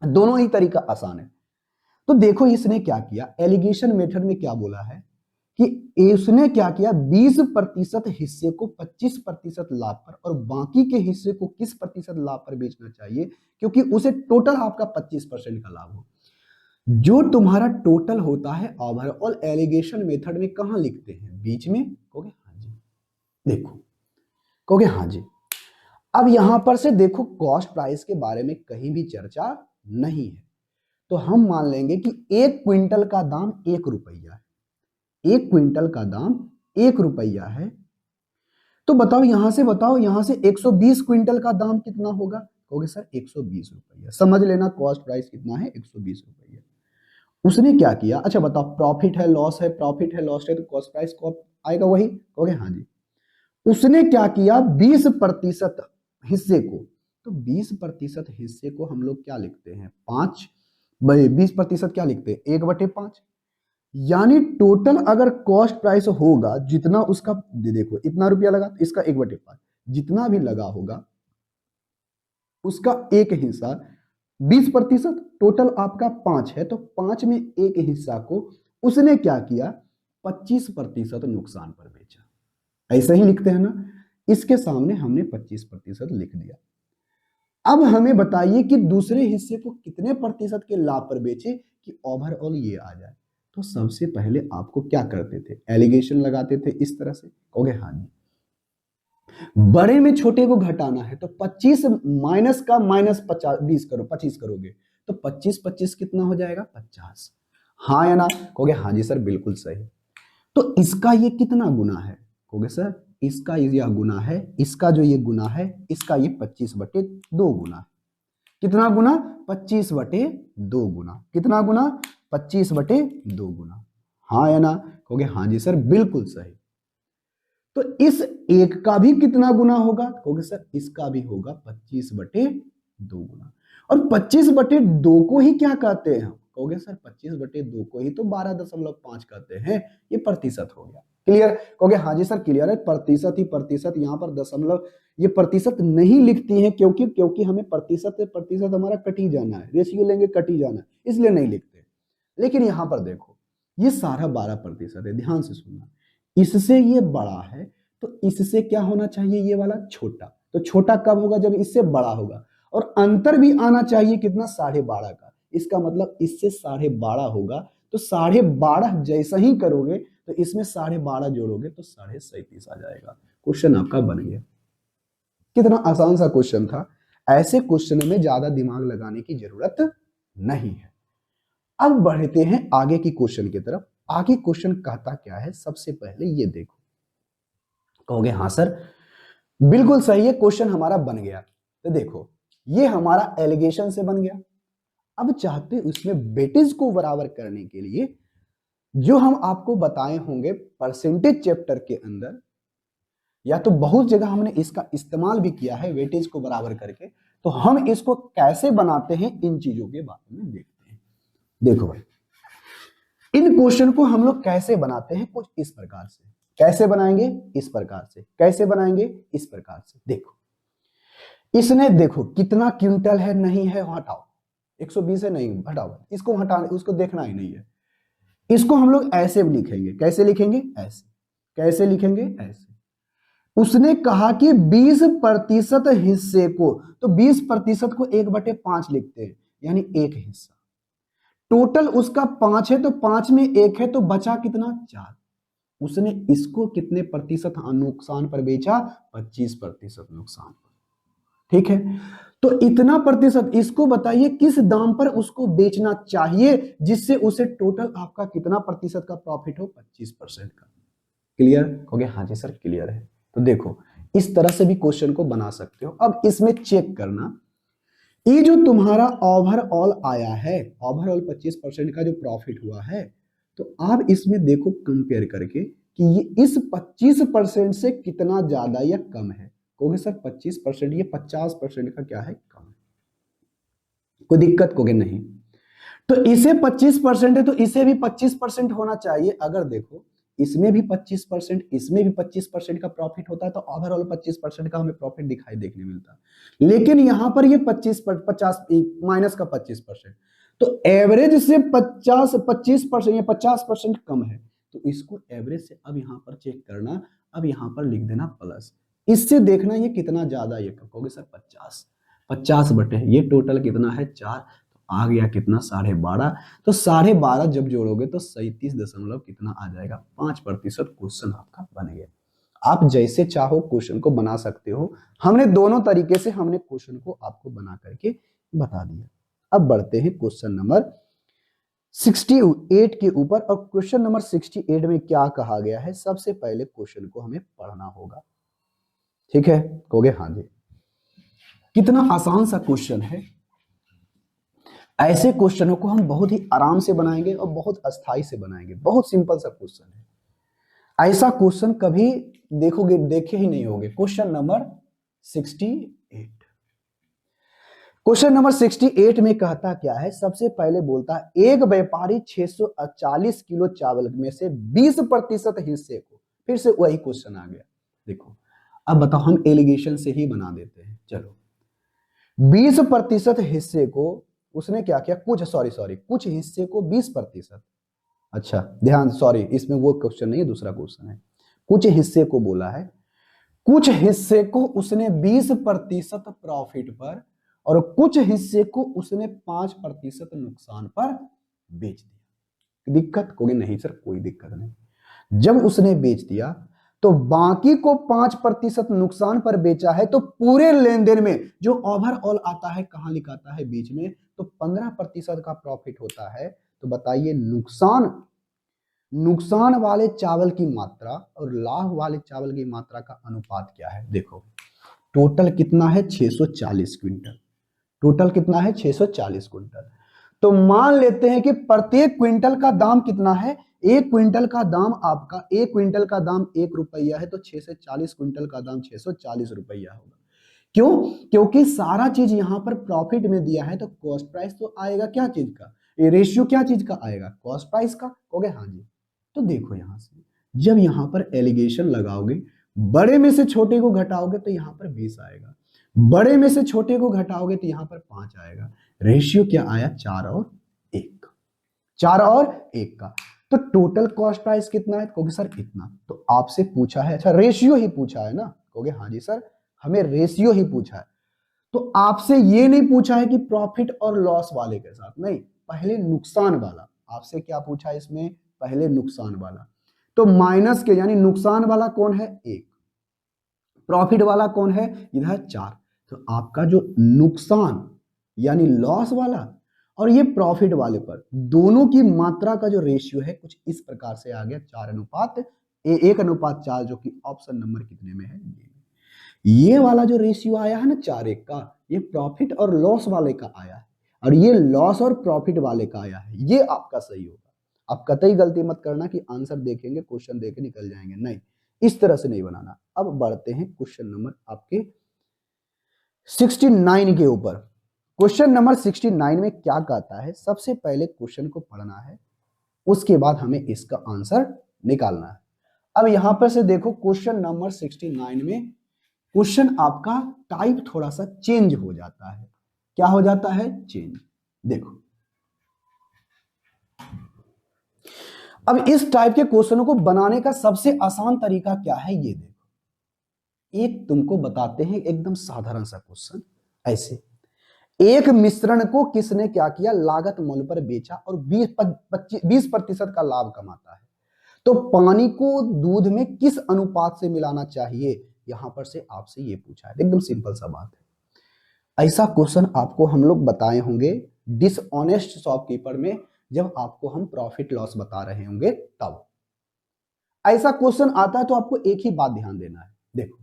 दोनों ही तरीका आसान है। तो देखो इसने क्या किया, एलिगेशन मेथड में क्या बोला है कि उसने क्या किया, 20% हिस्से को 25% लाभ पर और बाकी के हिस्से को किस प्रतिशत लाभ पर बेचना चाहिए, क्योंकि उसे टोटल आपका 25% का लाभ हो। जो तुम्हारा टोटल होता है ओवरऑल एलिगेशन मेथड में कहां लिखते हैं, बीच में, कहोगे हाँ जी, देखो कहोगे हाँ जी। अब यहां पर से देखो कॉस्ट प्राइस के बारे में कहीं भी चर्चा नहीं है, तो हम मान लेंगे कि 1 क्विंटल का दाम 1 रुपया है, 1 क्विंटल का दाम 1 रुपया है। तो बताओ यहां से, बताओ यहां से 120 क्विंटल का दाम कितना होगा, कहोगे सर 120 रुपया। समझ लेना कॉस्ट प्राइस कितना है, 120 रुपया। उसने क्या किया, अच्छा बताओ प्रॉफिट है लॉस है, प्रॉफिट है लॉस है, तो कॉस्ट प्राइस को आएगा वही, कहोगे हाँ जी। उसने क्या किया, 20% हिस्से को, तो 20% हिस्से को हम लोग क्या लिखते हैं 5, 20% क्या लिखते हैं 1/5, यानी टोटल अगर कॉस्ट प्राइस होगा जितना उसका, देखो इतना रुपया लगा, इसका 1/5 जितना भी लगा होगा उसका एक हिस्सा 20%, टोटल आपका 5 है, तो 5 में एक हिस्सा को उसने क्या किया 25% नुकसान पर बेचा। ऐसा ही लिखते हैं ना, इसके सामने हमने 25% लिख दिया। अब हमें बताइए कि दूसरे हिस्से को कितने प्रतिशत के लाभ पर बेचे कि ओवरऑल ये आ जाए। तो सबसे पहले आपको क्या करते थे, एलिगेशन लगाते थे इस तरह से, कहोगे हाँ जी। बड़े में छोटे को घटाना है तो 25 माइनस का माइनस 20 करो, 25 करोगे तो 25 कितना हो जाएगा 50। हाँ या ना, कहोगे हाँ जी सर बिल्कुल सही। तो इसका ये कितना गुना है, कहोगे सर इसका ये गुना है, इसका जो ये गुना है इसका ये 25/2 गुना है। कितना गुना 25/2 गुना, कितना गुना 25/2 गुना। हाँ या ना, कहोगे हाँ जी सर बिल्कुल सही। तो इस एक का भी कितना गुना होगा, कहोगे सर इसका भी होगा 25/2 गुना। और 25/2 को ही क्या कहते हैं, कहोगे सर 25/2 को ही तो 12.5 कहते हैं, ये प्रतिशत हो गया। क्लियर? कहोगे हाँ जी सर क्लियर है, प्रतिशत ही प्रतिशत, यहाँ पर दशमलव ये प्रतिशत नहीं लिखती है क्योंकि हमें प्रतिशत से प्रतिशत हमारा कट ही जाना है, रेशियो लेंगे कट ही जाना है, इसलिए नहीं लिखते। लेकिन यहाँ पर देखो ये सारा 12% है, ध्यान से सुनना, इससे ये बड़ा है तो इससे क्या होना चाहिए, ये वाला छोटा। तो छोटा कब होगा, जब इससे बड़ा होगा, और अंतर भी आना चाहिए कितना, 12.5 का। इसका मतलब इससे 12.5 होगा, तो 12.5 जैसा ही करोगे तो इसमें 12.5 जोड़ोगे तो 37.5 आ जाएगा। क्वेश्चन आपका बन गया। कितना आसान सा क्वेश्चन था। ऐसे क्वेश्चन में ज्यादा दिमाग लगाने की जरूरत नहीं है। अब बढ़ते हैं आगे की क्वेश्चन की तरफ। आगे क्वेश्चन कहता क्या है, सबसे पहले ये देखो। कहोगे हाँ सर बिल्कुल सही है, क्वेश्चन हमारा बन गया। तो देखो ये हमारा एलिगेशन से बन गया। अब चाहते उसमें वेटेज को बराबर करने के लिए जो हम आपको बताए होंगे परसेंटेज चैप्टर के अंदर, या तो बहुत जगह हमने इसका इस्तेमाल भी किया है वेटेज को बराबर करके, तो हम इसको कैसे बनाते हैं इन चीजों के बारे में देखते हैं। देखो भाई इन क्वेश्चन को हम लोग कैसे बनाते हैं, कुछ इस प्रकार से। कैसे बनाएंगे, इस प्रकार से। कैसे बनाएंगे, इस प्रकार से। देखो इसने देखो कितना क्विंटल है, नहीं है हटाओ, 120 है नहीं हटाओ, इसको हटाने उसको देखना ही नहीं है। इसको हम लोग ऐसे लिखेंगे, कैसे लिखेंगे, ऐसे। कैसे लिखेंगे, ऐसे। उसने कहा कि 20% हिस्से को, तो 20% को 1/5 लिखते हैं, यानी एक हिस्सा। टोटल उसका 5 है तो 5 में 1 है तो बचा कितना, 4। उसने इसको कितने प्रतिशत नुकसान पर बेचा, 25% नुकसान पर। ठीक है, तो इतना प्रतिशत, इसको बताइए किस दाम पर उसको बेचना चाहिए जिससे उसे टोटल आपका कितना प्रतिशत का प्रॉफिट हो, 25% का। क्लियर हो गया, हाँ जी सर क्लियर है। तो देखो इस तरह से भी क्वेश्चन को बना सकते हो। अब इसमें चेक करना, ये जो तुम्हारा ओवरऑल आया है, ओवरऑल 25% का जो प्रॉफिट हुआ है, तो आप इसमें देखो कंपेयर करके कि ये इस 25% से कितना ज्यादा या कम है। कहोगे सर 25%, ये 50% का क्या है, कम है, कोई दिक्कत कहोगे नहीं। तो इसे 25% है तो इसे भी 25% होना चाहिए। अगर देखो इसमें भी 25%, इसमें भी 25% का प्रॉफिट होता है तो ओवरऑल 25% का हमें प्रॉफिट दिखाई देखने मिलता है। लेकिन यहां पर ये 50 माइनस का 25%, तो एवरेज से 25% या 50% कम है, तो इसको एवरेज से अब यहां पर चेक करना, अब यहां पर लिख देना प्लस। इससे देखना ये कितना ज्यादा, ये कहोगे सर 50 बटे ये टोटल कितना है 4, आ गया कितना 12.5। तो 12.5 जब जोड़ोगे तो 37 दशमलव कितना आ जाएगा, 5%। क्वेश्चन आपका बन गया। आप जैसे चाहो क्वेश्चन को बना सकते हो, हमने दोनों तरीके से हमने क्वेश्चन को आपको बना करके बता दिया। अब बढ़ते हैं क्वेश्चन नंबर 68 के ऊपर। और क्वेश्चन नंबर 68 में क्या कहा गया है, सबसे पहले क्वेश्चन को हमें पढ़ना होगा। ठीक है, कहोगे हाँ जी। कितना आसान सा क्वेश्चन है। ऐसे क्वेश्चनों को हम बहुत ही आराम से बनाएंगे और बहुत अस्थाई से बनाएंगे। बहुत सिंपल सा क्वेश्चन है, ऐसा क्वेश्चन कभी देखोगे देखे ही नहीं होगे। Question number 68। क्वेश्चन नंबर 68 में कहता क्या है, सबसे पहले बोलता है एक व्यापारी 640 किलो चावल में से 20% हिस्से को, फिर से वही क्वेश्चन आ गया। देखो अब बताओ, हम एलिगेशन से ही बना देते हैं। चलो 20% हिस्से को उसने क्या किया, कुछ हिस्से को 20%। अच्छा ध्यान, सॉरी इसमें वो क्वेश्चन नहीं है, दूसरा क्वेश्चन है। कुछ हिस्से को बोला है, कुछ हिस्से को उसने 20% प्रॉफिट पर और कुछ हिस्से को उसने 5% नुकसान पर बेच दिया। दिक्कत कोई नहीं सर, कोई दिक्कत नहीं। जब उसने बेच दिया तो बाकी को 5% नुकसान पर बेचा है, तो पूरे लेन देन में जो ओवरऑल आता है कहां लिखाता है, बीच में, तो 15% का प्रॉफिट होता है। तो बताइए नुकसान वाले चावल की मात्रा और लाभ वाले चावल की मात्रा का अनुपात क्या है। देखो टोटल कितना है, 640 क्विंटल। टोटल कितना है, 640 क्विंटल। तो मान लेते हैं कि प्रत्येक क्विंटल का दाम कितना है, एक क्विंटल का दाम आपका, एक क्विंटल का दाम 1 रुपया है, तो 6 से 40 क्विंटल का दाम 640 रुपया होगा। क्यों, क्योंकि सारा चीज यहां पर प्रॉफिट में दिया है, तो कॉस्ट प्राइस तो आएगा क्या चीज का, ये रेशियो क्या चीज का आएगा, कॉस्ट प्राइस का, कहोगे हाँ जी। तो देखो यहां से जब यहां पर एलिगेशन लगाओगे, बड़े में से छोटे को घटाओगे तो यहां पर 20 आएगा, बड़े में से छोटे को घटाओगे तो यहां पर 5 आएगा। रेशियो क्या आया, 4 और 1, 4 और 1 का। तो टोटल कॉस्ट प्राइस कितना है, कहोगे सर इतना। तो आपसे पूछा है, अच्छा रेशियो ही पूछा है ना, कहोगे हाँ जी सर हमें रेशियो ही पूछा है। तो आपसे ये नहीं पूछा है कि प्रॉफिट और लॉस वाले के साथ, नहीं, पहले नुकसान वाला। आपसे क्या पूछा है इसमें, पहले नुकसान वाला। तो माइनस के यानी नुकसान वाला कौन है, 1, प्रॉफिट वाला कौन है इधर 4। तो आपका जो नुकसान यानी लॉस वाला और ये प्रॉफिट वाले पर दोनों की मात्रा का जो रेशियो है कुछ इस प्रकार से आ गया, 4:1:4, जो कि ऑप्शन नंबर कितने में है, ये वाला जो रेशियो आया है ना 4:1 का, ये प्रॉफिट और लॉस वाले का आया है, और ये लॉस और प्रॉफिट वाले का आया है, ये आपका सही होगा। आप कतई गलती मत करना कि आंसर देखेंगे क्वेश्चन देके निकल जाएंगे, नहीं, इस तरह से नहीं बनाना। अब बढ़ते हैं क्वेश्चन नंबर आपके 69 के ऊपर। क्वेश्चन नंबर 69 में क्या कहता है, सबसे पहले क्वेश्चन को पढ़ना है, उसके बाद हमें इसका आंसर निकालना है। अब यहां पर से देखो क्वेश्चन नंबर 69 में क्वेश्चन आपका टाइप थोड़ा सा चेंज हो जाता है। क्या हो जाता है, चेंज। देखो अब इस टाइप के क्वेश्चनों को बनाने का सबसे आसान तरीका क्या है, ये देखो। एक तुमको बताते हैं एकदम साधारण सा क्वेश्चन, ऐसे एक मिश्रण को किसने क्या किया, लागत मूल्य पर बेचा और 20% का लाभ कमाता है, तो पानी को दूध में किस अनुपात से मिलाना चाहिए, यहां पर से आपसे ये पूछा है। एकदम सिंपल सा बात है। ऐसा क्वेश्चन आपको हम लोग बताए होंगे डिसऑनेस्ट शॉपकीपर में, जब आपको हम प्रॉफिट लॉस बता रहे होंगे तब ऐसा क्वेश्चन आता है। तो आपको एक ही बात ध्यान देना है, देखो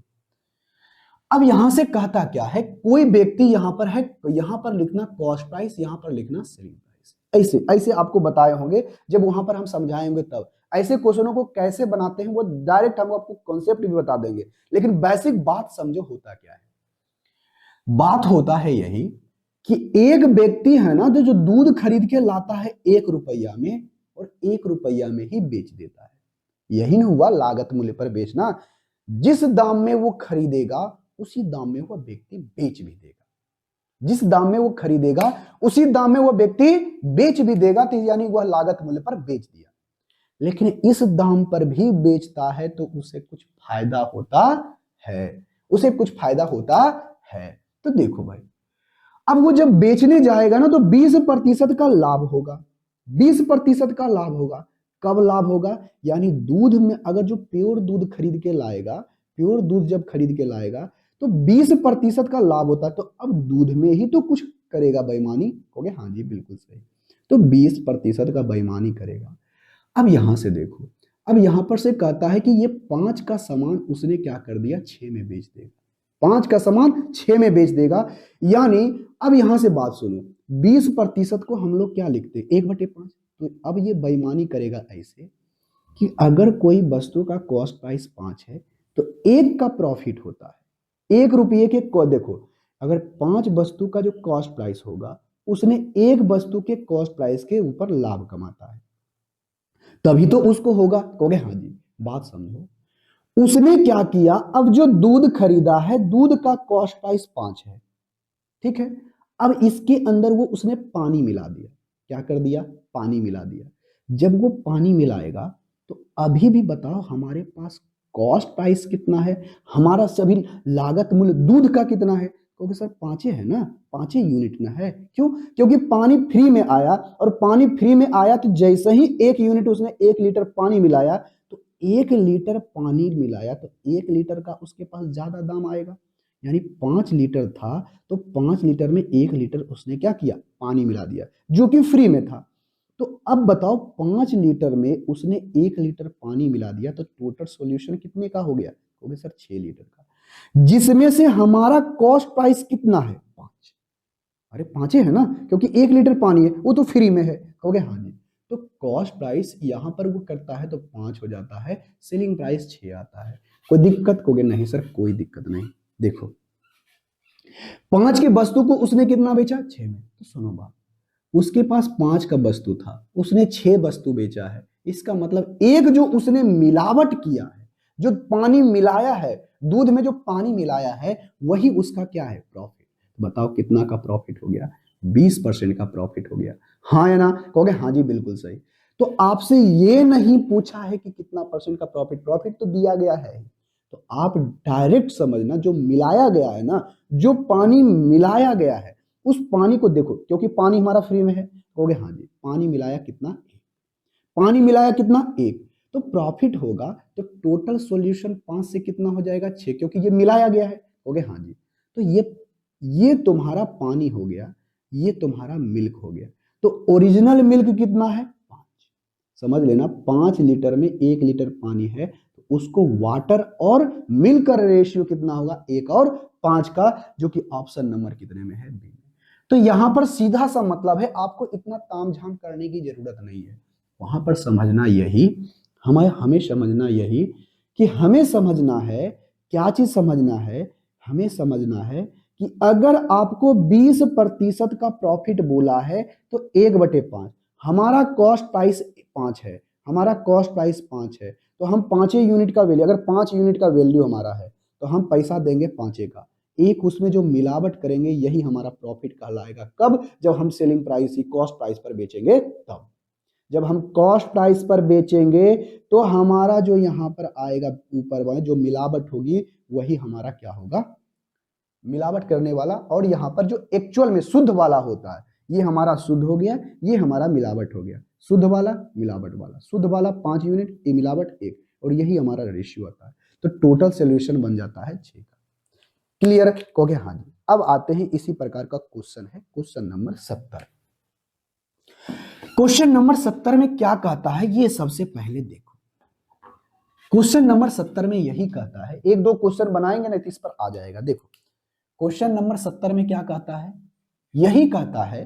अब यहां से कहता क्या है, कोई व्यक्ति यहां पर है, यहां पर लिखना कॉस्ट प्राइस, यहां पर लिखना सेलिंग प्राइस, ऐसे ऐसे आपको बताए होंगे, जब वहां पर हम समझाएंगे तब। ऐसे क्वेश्चनों को कैसे बनाते हैं वो डायरेक्ट हम आपको कॉन्सेप्ट भी बता देंगे, लेकिन बेसिक बात समझो होता क्या है। बात होता है यही कि एक व्यक्ति है ना, जो दूध खरीद के लाता है 1 रुपया में और 1 रुपया में ही बेच देता है। यही नहीं हुआ लागत मूल्य पर बेचना, जिस दाम में वो खरीदेगा उसी दाम में वह व्यक्ति बेच भी देगा, जिस दाम में वो खरीदेगा उसी दाम में वह व्यक्ति बेच भी देगा, तो यानी वह लागत मूल्य पर बेच दिया। लेकिन इस दाम पर भी बेचता है तो उसे कुछ फायदा होता है, उसे कुछ फायदा होता है। तो देखो भाई, अब वो जब बेचने जाएगा ना तो 20% का लाभ होगा, 20% का लाभ होगा। कब लाभ होगा, यानी दूध में अगर जो प्योर दूध खरीद के लाएगा, प्योर दूध जब खरीद के लाएगा तो 20% का लाभ होता है। तो अब दूध में ही तो कुछ करेगा बेईमानी, कहोगे हाँ जी बिल्कुल सही। तो 20% का बेईमानी करेगा। अब यहां से देखो, अब यहां पर से कहता है कि ये 5 का सामान उसने क्या कर दिया, 6 में बेच देगा, 5 का सामान 6 में बेच देगा। यानी अब यहां से बात सुनो, 20% को हम लोग क्या लिखते हैं, 1/5। तो अब ये बेईमानी करेगा ऐसे कि अगर कोई वस्तु का कॉस्ट प्राइस 5 है तो 1 का प्रॉफिट होता है, 1 रुपये के देखो अगर 5 वस्तु का जो कॉस्ट प्राइस होगा उसने 1 वस्तु के कॉस्ट प्राइस के ऊपर लाभ कमाता है, तभी तो उसको होगा, कहोगे हाँ जी। बात समझो, उसने क्या किया, अब जो दूध खरीदा है, दूध का कॉस्ट प्राइस 5 है, ठीक है। अब इसके अंदर वो उसने पानी मिला दिया, क्या कर दिया, पानी मिला दिया। जब वो पानी मिलाएगा तो अभी भी बताओ हमारे पास कॉस्ट प्राइस कितना है, हमारा सभी लागत मूल्य दूध का कितना है, क्योंकि सर 5 है ना, 5 यूनिट ना है। क्यों, क्योंकि पानी फ्री में आया, और पानी फ्री में आया तो जैसे ही 1 यूनिट उसने 1 लीटर पानी मिलाया, तो 1 लीटर पानी मिलाया तो 1 लीटर का उसके पास ज्यादा दाम आएगा। यानी 5 लीटर था तो 5 लीटर में 1 लीटर उसने क्या किया, पानी मिला दिया, जो कि फ्री में था। तो अब बताओ 5 लीटर में उसने 1 लीटर पानी मिला दिया, तो टोटल सॉल्यूशन कितने का हो गया, हो गया सर 6 लीटर का, जिसमें से हमारा कॉस्ट प्राइस कितना है, 5। अरे 5 है ना, क्योंकि 1 लीटर पानी है वो तो फ्री में है, कहोगे हाँ जी। तो कॉस्ट प्राइस यहां पर वो करता है तो 5 हो जाता है, सेलिंग प्राइस 6 आता है। कोई दिक्कत, कहोगे नहीं सर कोई दिक्कत नहीं। देखो 5 की वस्तु को उसने कितना बेचा, 6 में। तो सुनो बात, उसके पास 5 का वस्तु था, उसने 6 वस्तु बेचा है। इसका मतलब एक जो उसने मिलावट किया है, जो पानी मिलाया है, दूध में जो पानी मिलाया है, वही उसका क्या है, प्रॉफिट। बताओ कितना का प्रॉफिट हो गया, 20% का प्रॉफिट हो गया। हाँ या ना, कहोगे हाँ जी बिल्कुल सही। तो आपसे ये नहीं पूछा है कि कितना परसेंट का प्रॉफिट, प्रॉफिट तो दिया गया है। तो आप डायरेक्ट समझना, जो मिलाया गया है ना, जो पानी मिलाया गया है, उस पानी को देखो, क्योंकि पानी हमारा फ्री में है। कहोगे हाँ जी, पानी मिलाया कितना, एक। पानी मिलाया कितना, एक। तो प्रॉफिट होगा, तो टोटल सॉल्यूशन 5 से कितना हो जाएगा, 6, क्योंकि ये मिलाया गया है। कहोगे हाँ जी। तो ये तुम्हारा पानी हो गया, ये तुम्हारा मिल्क हो गया। तो ओरिजिनल मिल्क कितना है, 5। समझ लेना, 5 लीटर में 1 लीटर पानी है, तो उसको वाटर और मिल्क का रेशियो कितना होगा, 1 और 5 का, जो कि ऑप्शन नंबर कितने में है, बी में। तो यहां पर सीधा सा मतलब है, आपको इतना तामझाम करने की जरूरत नहीं है। वहां पर समझना यही, हमें समझना यही कि हमें समझना है, क्या चीज समझना है, हमें समझना है कि अगर आपको 20% का प्रॉफिट बोला है, तो 1/5, हमारा कॉस्ट प्राइस 5 है, हमारा कॉस्ट प्राइस 5 है, तो हम 5 यूनिट का वैल्यू, अगर 5 यूनिट का वैल्यू हमारा है, तो हम पैसा देंगे 5 का। एक उसमें जो मिलावट करेंगे, यही हमारा प्रॉफिट कहलाएगा। कब, जब हम सेलिंग प्राइस ही कॉस्ट प्राइस पर बेचेंगे, तब। जब हम कॉस्ट प्राइस पर बेचेंगे, तो हमारा जो यहां पर आएगा ऊपर वाला जो मिलावट होगी, वही हमारा क्या होगा, मिलावट करने वाला। और यहां पर जो एक्चुअल में शुद्ध वाला होता है, ये हमारा शुद्ध हो गया, ये हमारा मिलावट हो गया। शुद्ध वाला, मिलावट वाला, शुद्ध वाला 5 यूनिट, ये मिलावट 1, और यही हमारा रेशियो आता है। तो टोटल सोल्यूशन बन जाता है 6 का। क्लियर, कहोगे हाँ जी। अब आते हैं इसी प्रकार का क्वेश्चन है, क्वेश्चन नंबर 70। क्वेश्चन नंबर 70 में क्या कहता है, ये सबसे पहले देखो। क्वेश्चन नंबर 70 में यही कहता है, एक दो क्वेश्चन बनाएंगे ना, तो इस पर आ जाएगा। देखो क्वेश्चन नंबर 70 में क्या कहता है, यही कहता है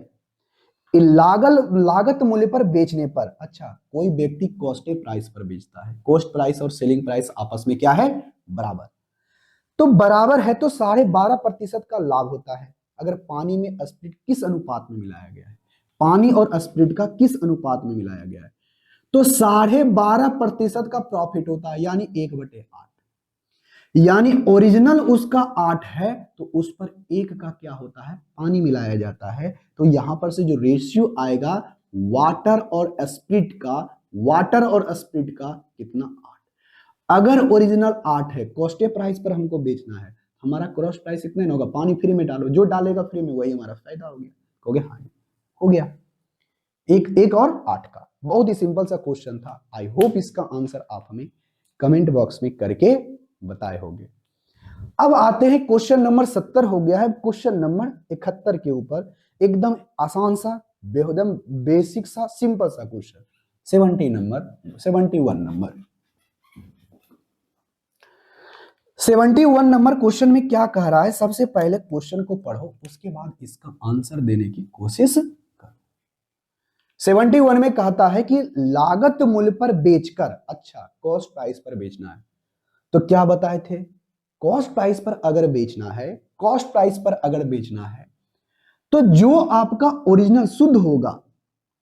कि लागत मूल्य पर बेचने पर, अच्छा कोई व्यक्ति कॉस्ट प्राइस पर बेचता है, कॉस्ट प्राइस और सेलिंग प्राइस आपस में क्या है, बराबर। तो बराबर है, तो 12.5% का लाभ होता है। अगर पानी में स्प्रिट किस अनुपात में मिलाया गया है, पानी और स्प्रिट का किस अनुपात में मिलाया गया है, तो 12.5% का प्रॉफिट होता है, यानी 1/8। यानी ओरिजिनल उसका 8 है, तो उस पर 1 का क्या होता है, पानी मिलाया जाता है। तो यहां पर से जो रेशियो आएगा वाटर और स्प्रिट का, वाटर और स्प्रिट का कितना, 8। अगर ओरिजिनल 8 है, कॉस्ट प्राइस पर हमको बेचना है, हमारा क्रॉस प्राइस इतना ना होगा, पानी फ्री में डालो, जो डालेगा फ्री में वही हमारा फायदा हो गया। हो गया, हाँ हो गया। एक और 8 का, बहुत ही सिंपल सा क्वेश्चन था। आई होप इसका आंसर आप हमें कमेंट बॉक्स में करके बताए होंगे। अब आते हैं क्वेश्चन नंबर 70 हो गया है, क्वेश्चन नंबर 71 के ऊपर एकदम आसान सा, बेहदम बेसिक सा, सिंपल सा क्वेश्चन। 71 नंबर क्वेश्चन में क्या कह रहा है, सबसे पहले क्वेश्चन को पढ़ो, उसके बाद इसका आंसर देने की कोशिश करो। 71 में कहता है कि लागत मूल्य पर बेचकर, अच्छा कॉस्ट प्राइस पर बेचना है, तो क्या बताए थे, कॉस्ट प्राइस पर अगर बेचना है, कॉस्ट प्राइस पर अगर बेचना है, तो जो आपका ओरिजिनल शुद्ध होगा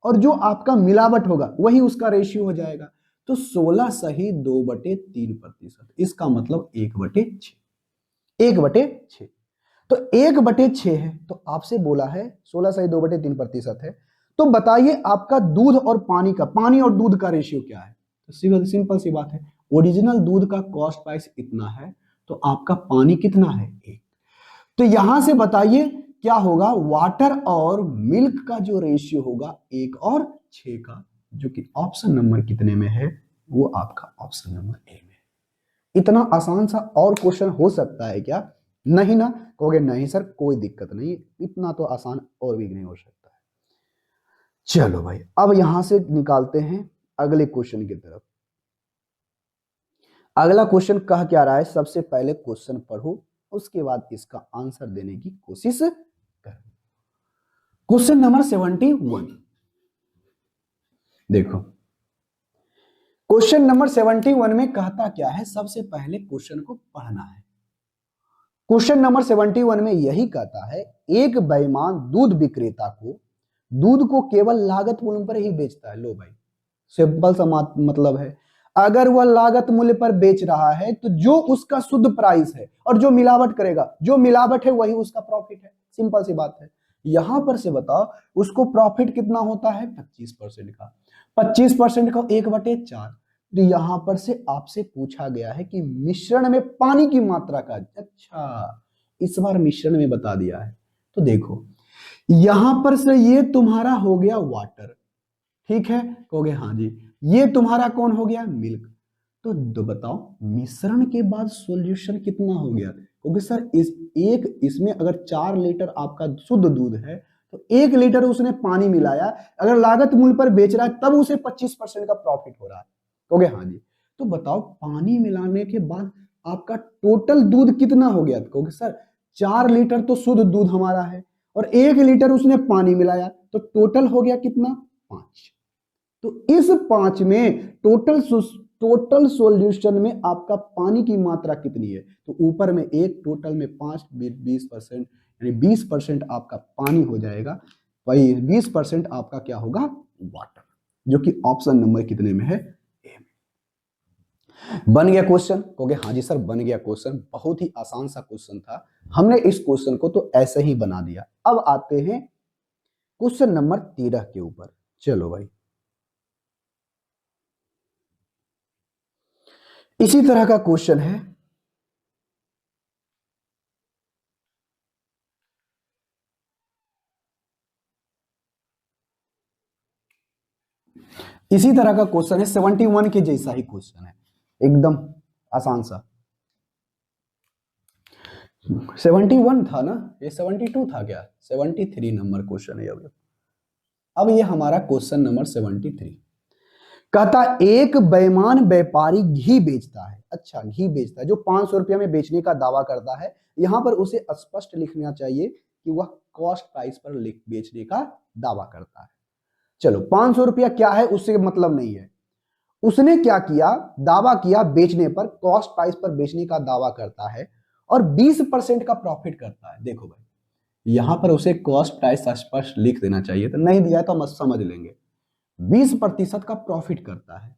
और जो आपका मिलावट होगा, वही उसका रेशियो हो जाएगा। तो 16 सही 2/3%, इसका मतलब 1/6, 1/6। तो 1/6 है, तो आपसे बोला है 16 सही 2/3% है, तो बताइए आपका दूध और पानी का, पानी और दूध का रेशियो क्या है। तो सिंपल सी बात है, ओरिजिनल दूध का कॉस्ट प्राइस इतना है, तो आपका पानी कितना है, 1। तो यहां से बताइए क्या होगा, वाटर और मिल्क का जो रेशियो होगा 1 और 6 का, जो कि ऑप्शन नंबर कितने में है, वो आपका ऑप्शन नंबर ए में। इतना आसान सा और क्वेश्चन हो सकता है क्या, नहीं ना, कहोगे नहीं सर कोई दिक्कत नहीं, इतना तो आसान और भी नहीं हो सकता है। चलो भाई, अब यहां से निकालते हैं अगले क्वेश्चन की तरफ। अगला क्वेश्चन कह क्या रहा है, सबसे पहले क्वेश्चन पढ़ो, उसके बाद इसका आंसर देने की कोशिश करो। क्वेश्चन नंबर 71 देखो, क्वेश्चन नंबर 71 में कहता क्या है, सबसे पहले क्वेश्चन को पढ़ना है। क्वेश्चन नंबर 71 में यही कहता है, एक बेईमान दूध विक्रेता को दूध को केवल लागत मूल्य पर ही बेचता है। लो भाई, सिंपल सा मतलब है, अगर वह लागत मूल्य पर बेच रहा है तो जो उसका शुद्ध प्राइस है और जो मिलावट करेगा, जो मिलावट है वही उसका प्रॉफिट है। सिंपल सी बात है। यहां पर से बताओ उसको प्रॉफिट कितना होता है 25% का। 25% का 1/4। तो यहां पर से आपसे पूछा गया है कि मिश्रण में पानी की मात्रा का, अच्छा इस बार मिश्रण में बता दिया है। तो देखो यहां पर से ये तुम्हारा हो गया वाटर, ठीक है, कहोगे हाँ जी। ये तुम्हारा कौन हो गया, मिल्क। तो बताओ मिश्रण के बाद सॉल्यूशन कितना हो गया, क्योंकि सर इसमें अगर 4 लीटर आपका शुद्ध दूध है तो 1 लीटर उसने पानी मिलाया, अगर लागत मूल्य पर बेच रहा है तब उसे 25% का प्रॉफिट हो रहा है, कहोगे हाँ जी। तो बताओ पानी मिलाने के बाद आपका टोटल दूध कितना हो गया, कहोगे सर 4 लीटर तो शुद्ध दूध हमारा है और 1 लीटर उसने पानी मिलाया, तो टोटल हो गया कितना, 5। तो इस 5 में टोटल सॉल्यूशन में आपका पानी की मात्रा कितनी है, तो ऊपर में 1, टोटल में 5, 20%, यानी 20% आपका पानी हो जाएगा, वही 20% आपका क्या होगा, वाटर, जो कि ऑप्शन नंबर कितने में है, ए में। बन गया क्वेश्चन, कहोगे हाँ जी सर बन गया क्वेश्चन, बहुत ही आसान सा क्वेश्चन था, हमने इस क्वेश्चन को तो ऐसे ही बना दिया। अब आते हैं क्वेश्चन नंबर 13 के ऊपर। चलो भाई, इसी तरह का क्वेश्चन है। इसी तरह का क्वेश्चन है, 71 के जैसा ही क्वेश्चन है, एकदम आसान सा। 71 था ना, ये 72 था क्या, 73 नंबर क्वेश्चन है। अब ये हमारा क्वेश्चन नंबर 73 कहता, एक बेईमान व्यापारी घी बेचता है, अच्छा घी बेचता है, जो 500 रुपया में बेचने का दावा करता है। यहां पर उसे स्पष्ट लिखना चाहिए कि वह कॉस्ट प्राइस पर बेचने का दावा करता है। चलो 500 रुपया क्या है उससे मतलब नहीं है, उसने क्या किया, दावा किया बेचने पर, कॉस्ट प्राइस पर बेचने का दावा करता है और 20% का प्रॉफिट करता है। देखो भाई यहां पर उसे कॉस्ट प्राइस स्पष्ट लिख देना चाहिए, तो नहीं दिया तो हम समझ लेंगे। 20% का प्रॉफिट करता है,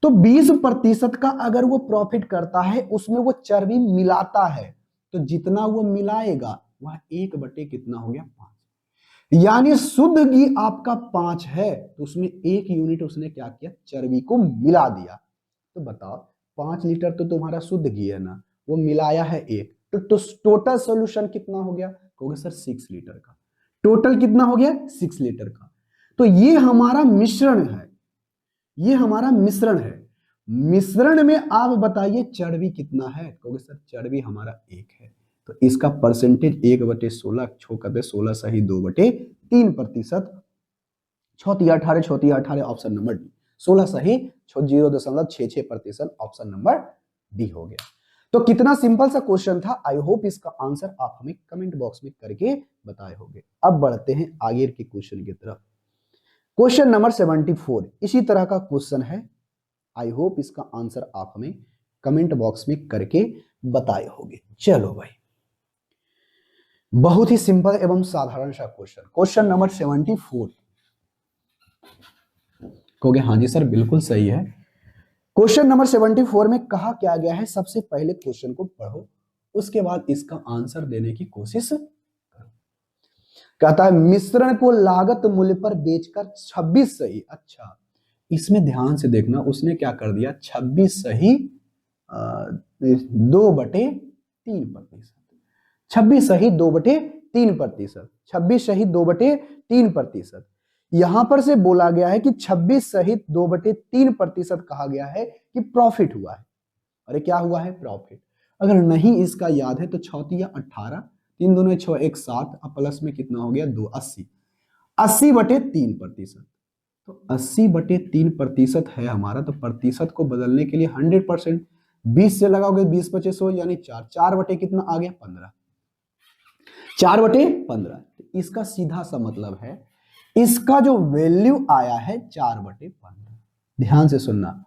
तो 20% का अगर वो प्रॉफिट करता है उसमें वो चर्बी मिलाता है, तो जितना वो मिलाएगा वह 1 बटे कितना हो गया, 5। यानी शुद्ध घी आपका 5 है तो उसमें 1 यूनिट उसने क्या किया, चर्बी को मिला दिया। तो बताओ 5 लीटर तो तुम्हारा शुद्ध घी है ना, वो मिलाया है 1, तो टोटल सोल्यूशन कितना हो गया, कहोगे सर 6 लीटर का। टोटल कितना हो गया, 6 लीटर का। तो ये हमारा मिश्रण है, ये हमारा मिश्रण है। मिश्रण में आप बताइए चर्बी कितना है, कहोगे सर चर्बी हमारा 1 है, तो इसका परसेंटेज 1/16, कहते 16 सही 2/3%, 6×18, 6×18 ऑप्शन नंबर डी, 16 सही 0.66% ऑप्शन नंबर डी हो गया। तो कितना सिंपल सा क्वेश्चन था, आई होप इसका आंसर आप हमें कमेंट बॉक्स में करके बताए होंगे। अब बढ़ते हैं आगे के क्वेश्चन की तरफ। क्वेश्चन नंबर 74 इसी तरह का क्वेश्चन है, आई होप इसका आंसर आप हमें कमेंट बॉक्स में करके बताए होंगे। चलो भाई, बहुत ही सिंपल एवं साधारण सा क्वेश्चन, क्वेश्चन नंबर 74। कहोगे हाँ जी सर बिल्कुल सही है। क्वेश्चन नंबर 74 में कहा क्या गया है, सबसे पहले क्वेश्चन को पढ़ो, उसके बाद इसका आंसर देने की कोशिश करो। कहता है मिश्रण को लागत मूल्य पर बेचकर 26 सही, अच्छा इसमें ध्यान से देखना, उसने क्या कर दिया, 26 सही 2/3%, 26 सही 2/3%, 26 सही 2/3%। यहां पर से बोला गया है कि 26 सहित 2/3% कहा गया है कि प्रॉफिट हुआ है। अरे क्या हुआ है, प्रॉफिट। अगर नहीं इसका याद है तो 6 या 18, 3 दूनी 6, 1 7, अब प्लस में कितना हो गया 2, 80, 80/3%। तो 80/3% है हमारा, तो प्रतिशत को बदलने के लिए 100%, 20 से लगाओगे 20 × 100 यानी 4, 4 बटे कितना आ गया 15, 4/15। इसका सीधा सा मतलब है इसका जो वैल्यू आया है 4/15। ध्यान से सुनना,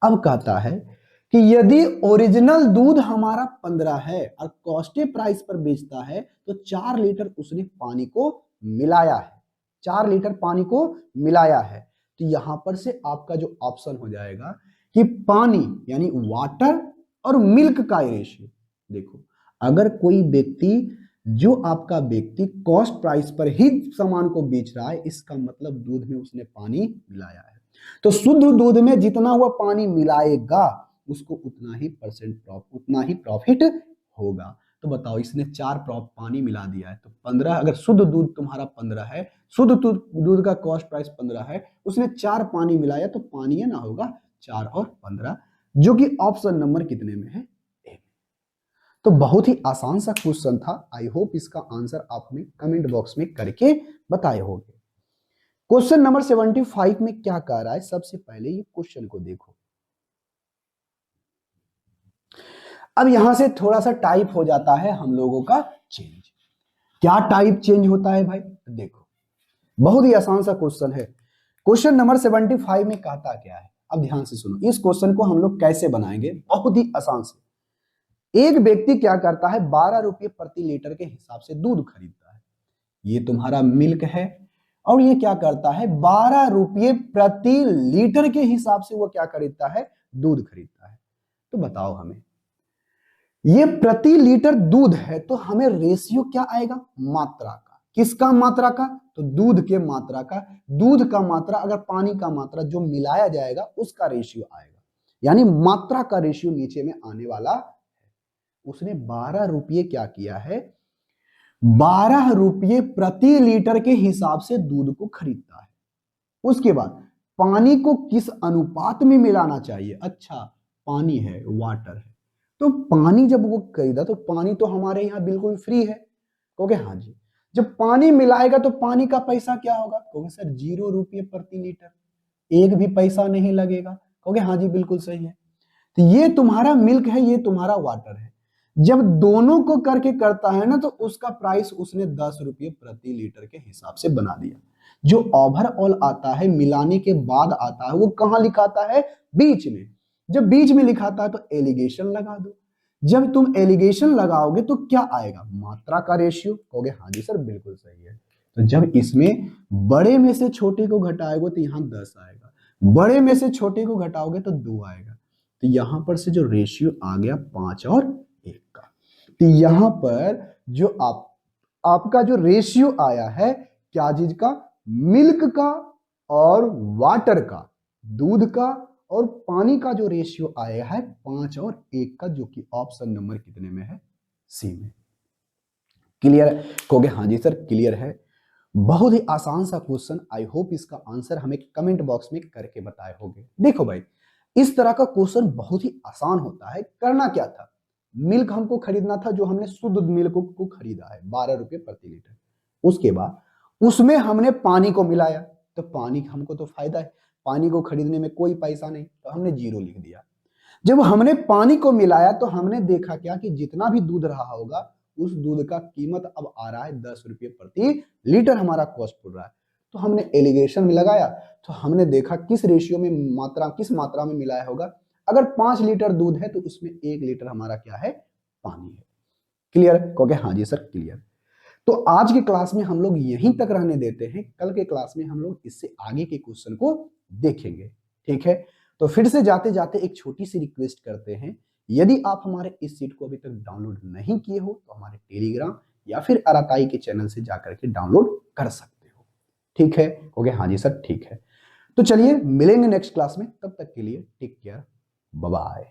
अब कहता है कि यदि ओरिजिनल दूध हमारा 15 है और कॉस्टे प्राइस पर बेचता है तो 4 लीटर उसने पानी को मिलाया है, 4 लीटर पानी को मिलाया है। तो यहां पर से आपका जो ऑप्शन हो जाएगा कि पानी यानी वाटर और मिल्क का रेशियो। देखो, अगर कोई व्यक्ति जो आपका व्यक्ति कॉस्ट प्राइस पर ही सामान को बेच रहा है, इसका मतलब दूध में उसने पानी मिलाया है। तो शुद्ध दूध में जितना हुआ पानी मिलाएगा उसको उतना ही प्रॉफिट होगा। तो बताओ, इसने 4 पानी मिला दिया है तो 15, अगर शुद्ध दूध तुम्हारा 15 है, शुद्ध दूध का कॉस्ट प्राइस 15 है, उसने 4 पानी मिलाया तो पानी है ना होगा 4 और 15, जो कि ऑप्शन नंबर कितने में है? ए। तो बहुत ही आसान सा क्वेश्चन था। आई होप इसका आंसर आप हमें कमेंट बॉक्स में करके बताए होंगे। क्वेश्चन नंबर 75 में क्या कह रहा है, सबसे पहले ये क्वेश्चन को देखो। अब यहां से थोड़ा सा टाइप हो जाता है हम लोगों का चेंज। क्या टाइप चेंज होता है भाई? देखो, बहुत ही आसान सा क्वेश्चन है। क्वेश्चन नंबर 75 में कहता क्या है, अब ध्यान से सुनो। इस क्वेश्चन को हम लोग कैसे बनाएंगे, बहुत ही आसान से। एक व्यक्ति क्या करता है, 12 रुपये प्रति लीटर के हिसाब से दूध खरीदता है। ये तुम्हारा मिल्क है, और ये क्या करता है, 12 रुपये प्रति लीटर के हिसाब से वो क्या खरीदता है, दूध खरीदता है। तो बताओ हमें, ये प्रति लीटर दूध है तो हमें रेशियो क्या आएगा, मात्रा का। किसका मात्रा का? तो दूध के मात्रा का। दूध का मात्रा अगर पानी का मात्रा जो मिलाया जाएगा उसका रेशियो आएगा, यानी मात्रा का रेशियो नीचे में आने वाला है। उसने 12 रुपये क्या किया है, 12 रुपये प्रति लीटर के हिसाब से दूध को खरीदता है। उसके बाद पानी को किस अनुपात में मिलाना चाहिए? अच्छा, पानी है, वाटर है, तो पानी जब वो खरीदा तो पानी तो हमारे यहाँ बिल्कुल फ्री है। कहोगे हाँ जी। जब पानी मिलाएगा तो पानी का पैसा क्या होगा? कहोगे सर 0 रुपये प्रति लीटर, एक भी पैसा नहीं लगेगा। कहोगे हाँ जी, बिल्कुल सही है। तो ये तुम्हारा मिल्क है, ये तुम्हारा वाटर है। जब दोनों को करके करता है ना, तो उसका प्राइस उसने 10 रुपये प्रति लीटर के हिसाब से बना दिया। जो ओवरऑल आता है, मिलाने के बाद आता है, वो कहां लिखाता है? बीच में। जब बीच में लिखाता है तो एलिगेशन लगा दो। जब तुम एलिगेशन लगाओगे तो क्या आएगा? मात्रा का रेशियो। कहोगे हाँ जी सर, बिल्कुल सही है। तो जब इसमें बड़े में से छोटे को घटाओगे तो यहाँ 10 आएगा, बड़े में से छोटे को घटाओगे तो 2 आएगा। तो यहां पर से जो रेशियो आ गया 5 और 1 का। तो यहां पर जो आपका जो रेशियो आया है, क्या चीज का? मिल्क का और वाटर का, दूध का और पानी का जो रेशियो आया है 5 और 1 का, जो कि ऑप्शन नंबर कितने में है? सी में। क्लियर है? कहोगे हाँ जी सर, क्लियर है। बहुत ही आसान सा क्वेश्चन। आई होप इसका आंसर हमें कमेंट बॉक्स में करके बताए होंगे। देखो भाई, इस तरह का क्वेश्चन बहुत ही आसान होता है। करना क्या था, मिल्क हमको खरीदना था, जो हमने शुद्ध मिल्क को खरीदा है 12 रुपये प्रति लीटर। उसके बाद उसमें हमने पानी को मिलाया, तो पानी हमको तो फायदा है, पानी को खरीदने में कोई पैसा नहीं, तो हमने 0 लिख दिया। जब हमने पानी को मिलाया तो हमने देखा क्या कि जितना भी दूध रहा होगा उस दूध का कीमत अब आ रहा है 10 रुपये प्रति लीटर, हमारा कॉस्ट पड़ रहा है। तो हमने एलिगेशन में लगाया, तो हमने देखा किस रेशियो में किस मात्रा में मिलाया होगा। अगर 5 लीटर दूध है तो उसमें 1 लीटर हमारा क्या है? पानी है। क्लियर? कहोगे हाँ जी सर, क्लियर। तो आज के क्लास में हम लोग यहीं तक रहने देते हैं। कल के क्लास में हम लोग इससे आगे के क्वेश्चन को देखेंगे। ठीक है? तो फिर से जाते जाते एक छोटी सी रिक्वेस्ट करते हैं, यदि आप हमारे इस सीट को अभी तक डाउनलोड नहीं किए हो तो हमारे टेलीग्राम या फिर अराताई के चैनल से जाकर के डाउनलोड कर सकते हो। ठीक है? कहोगे हाँ जी सर, ठीक है। तो चलिए मिलेंगे नेक्स्ट क्लास में, तब तक के लिए टेक केयर, बाय बाय।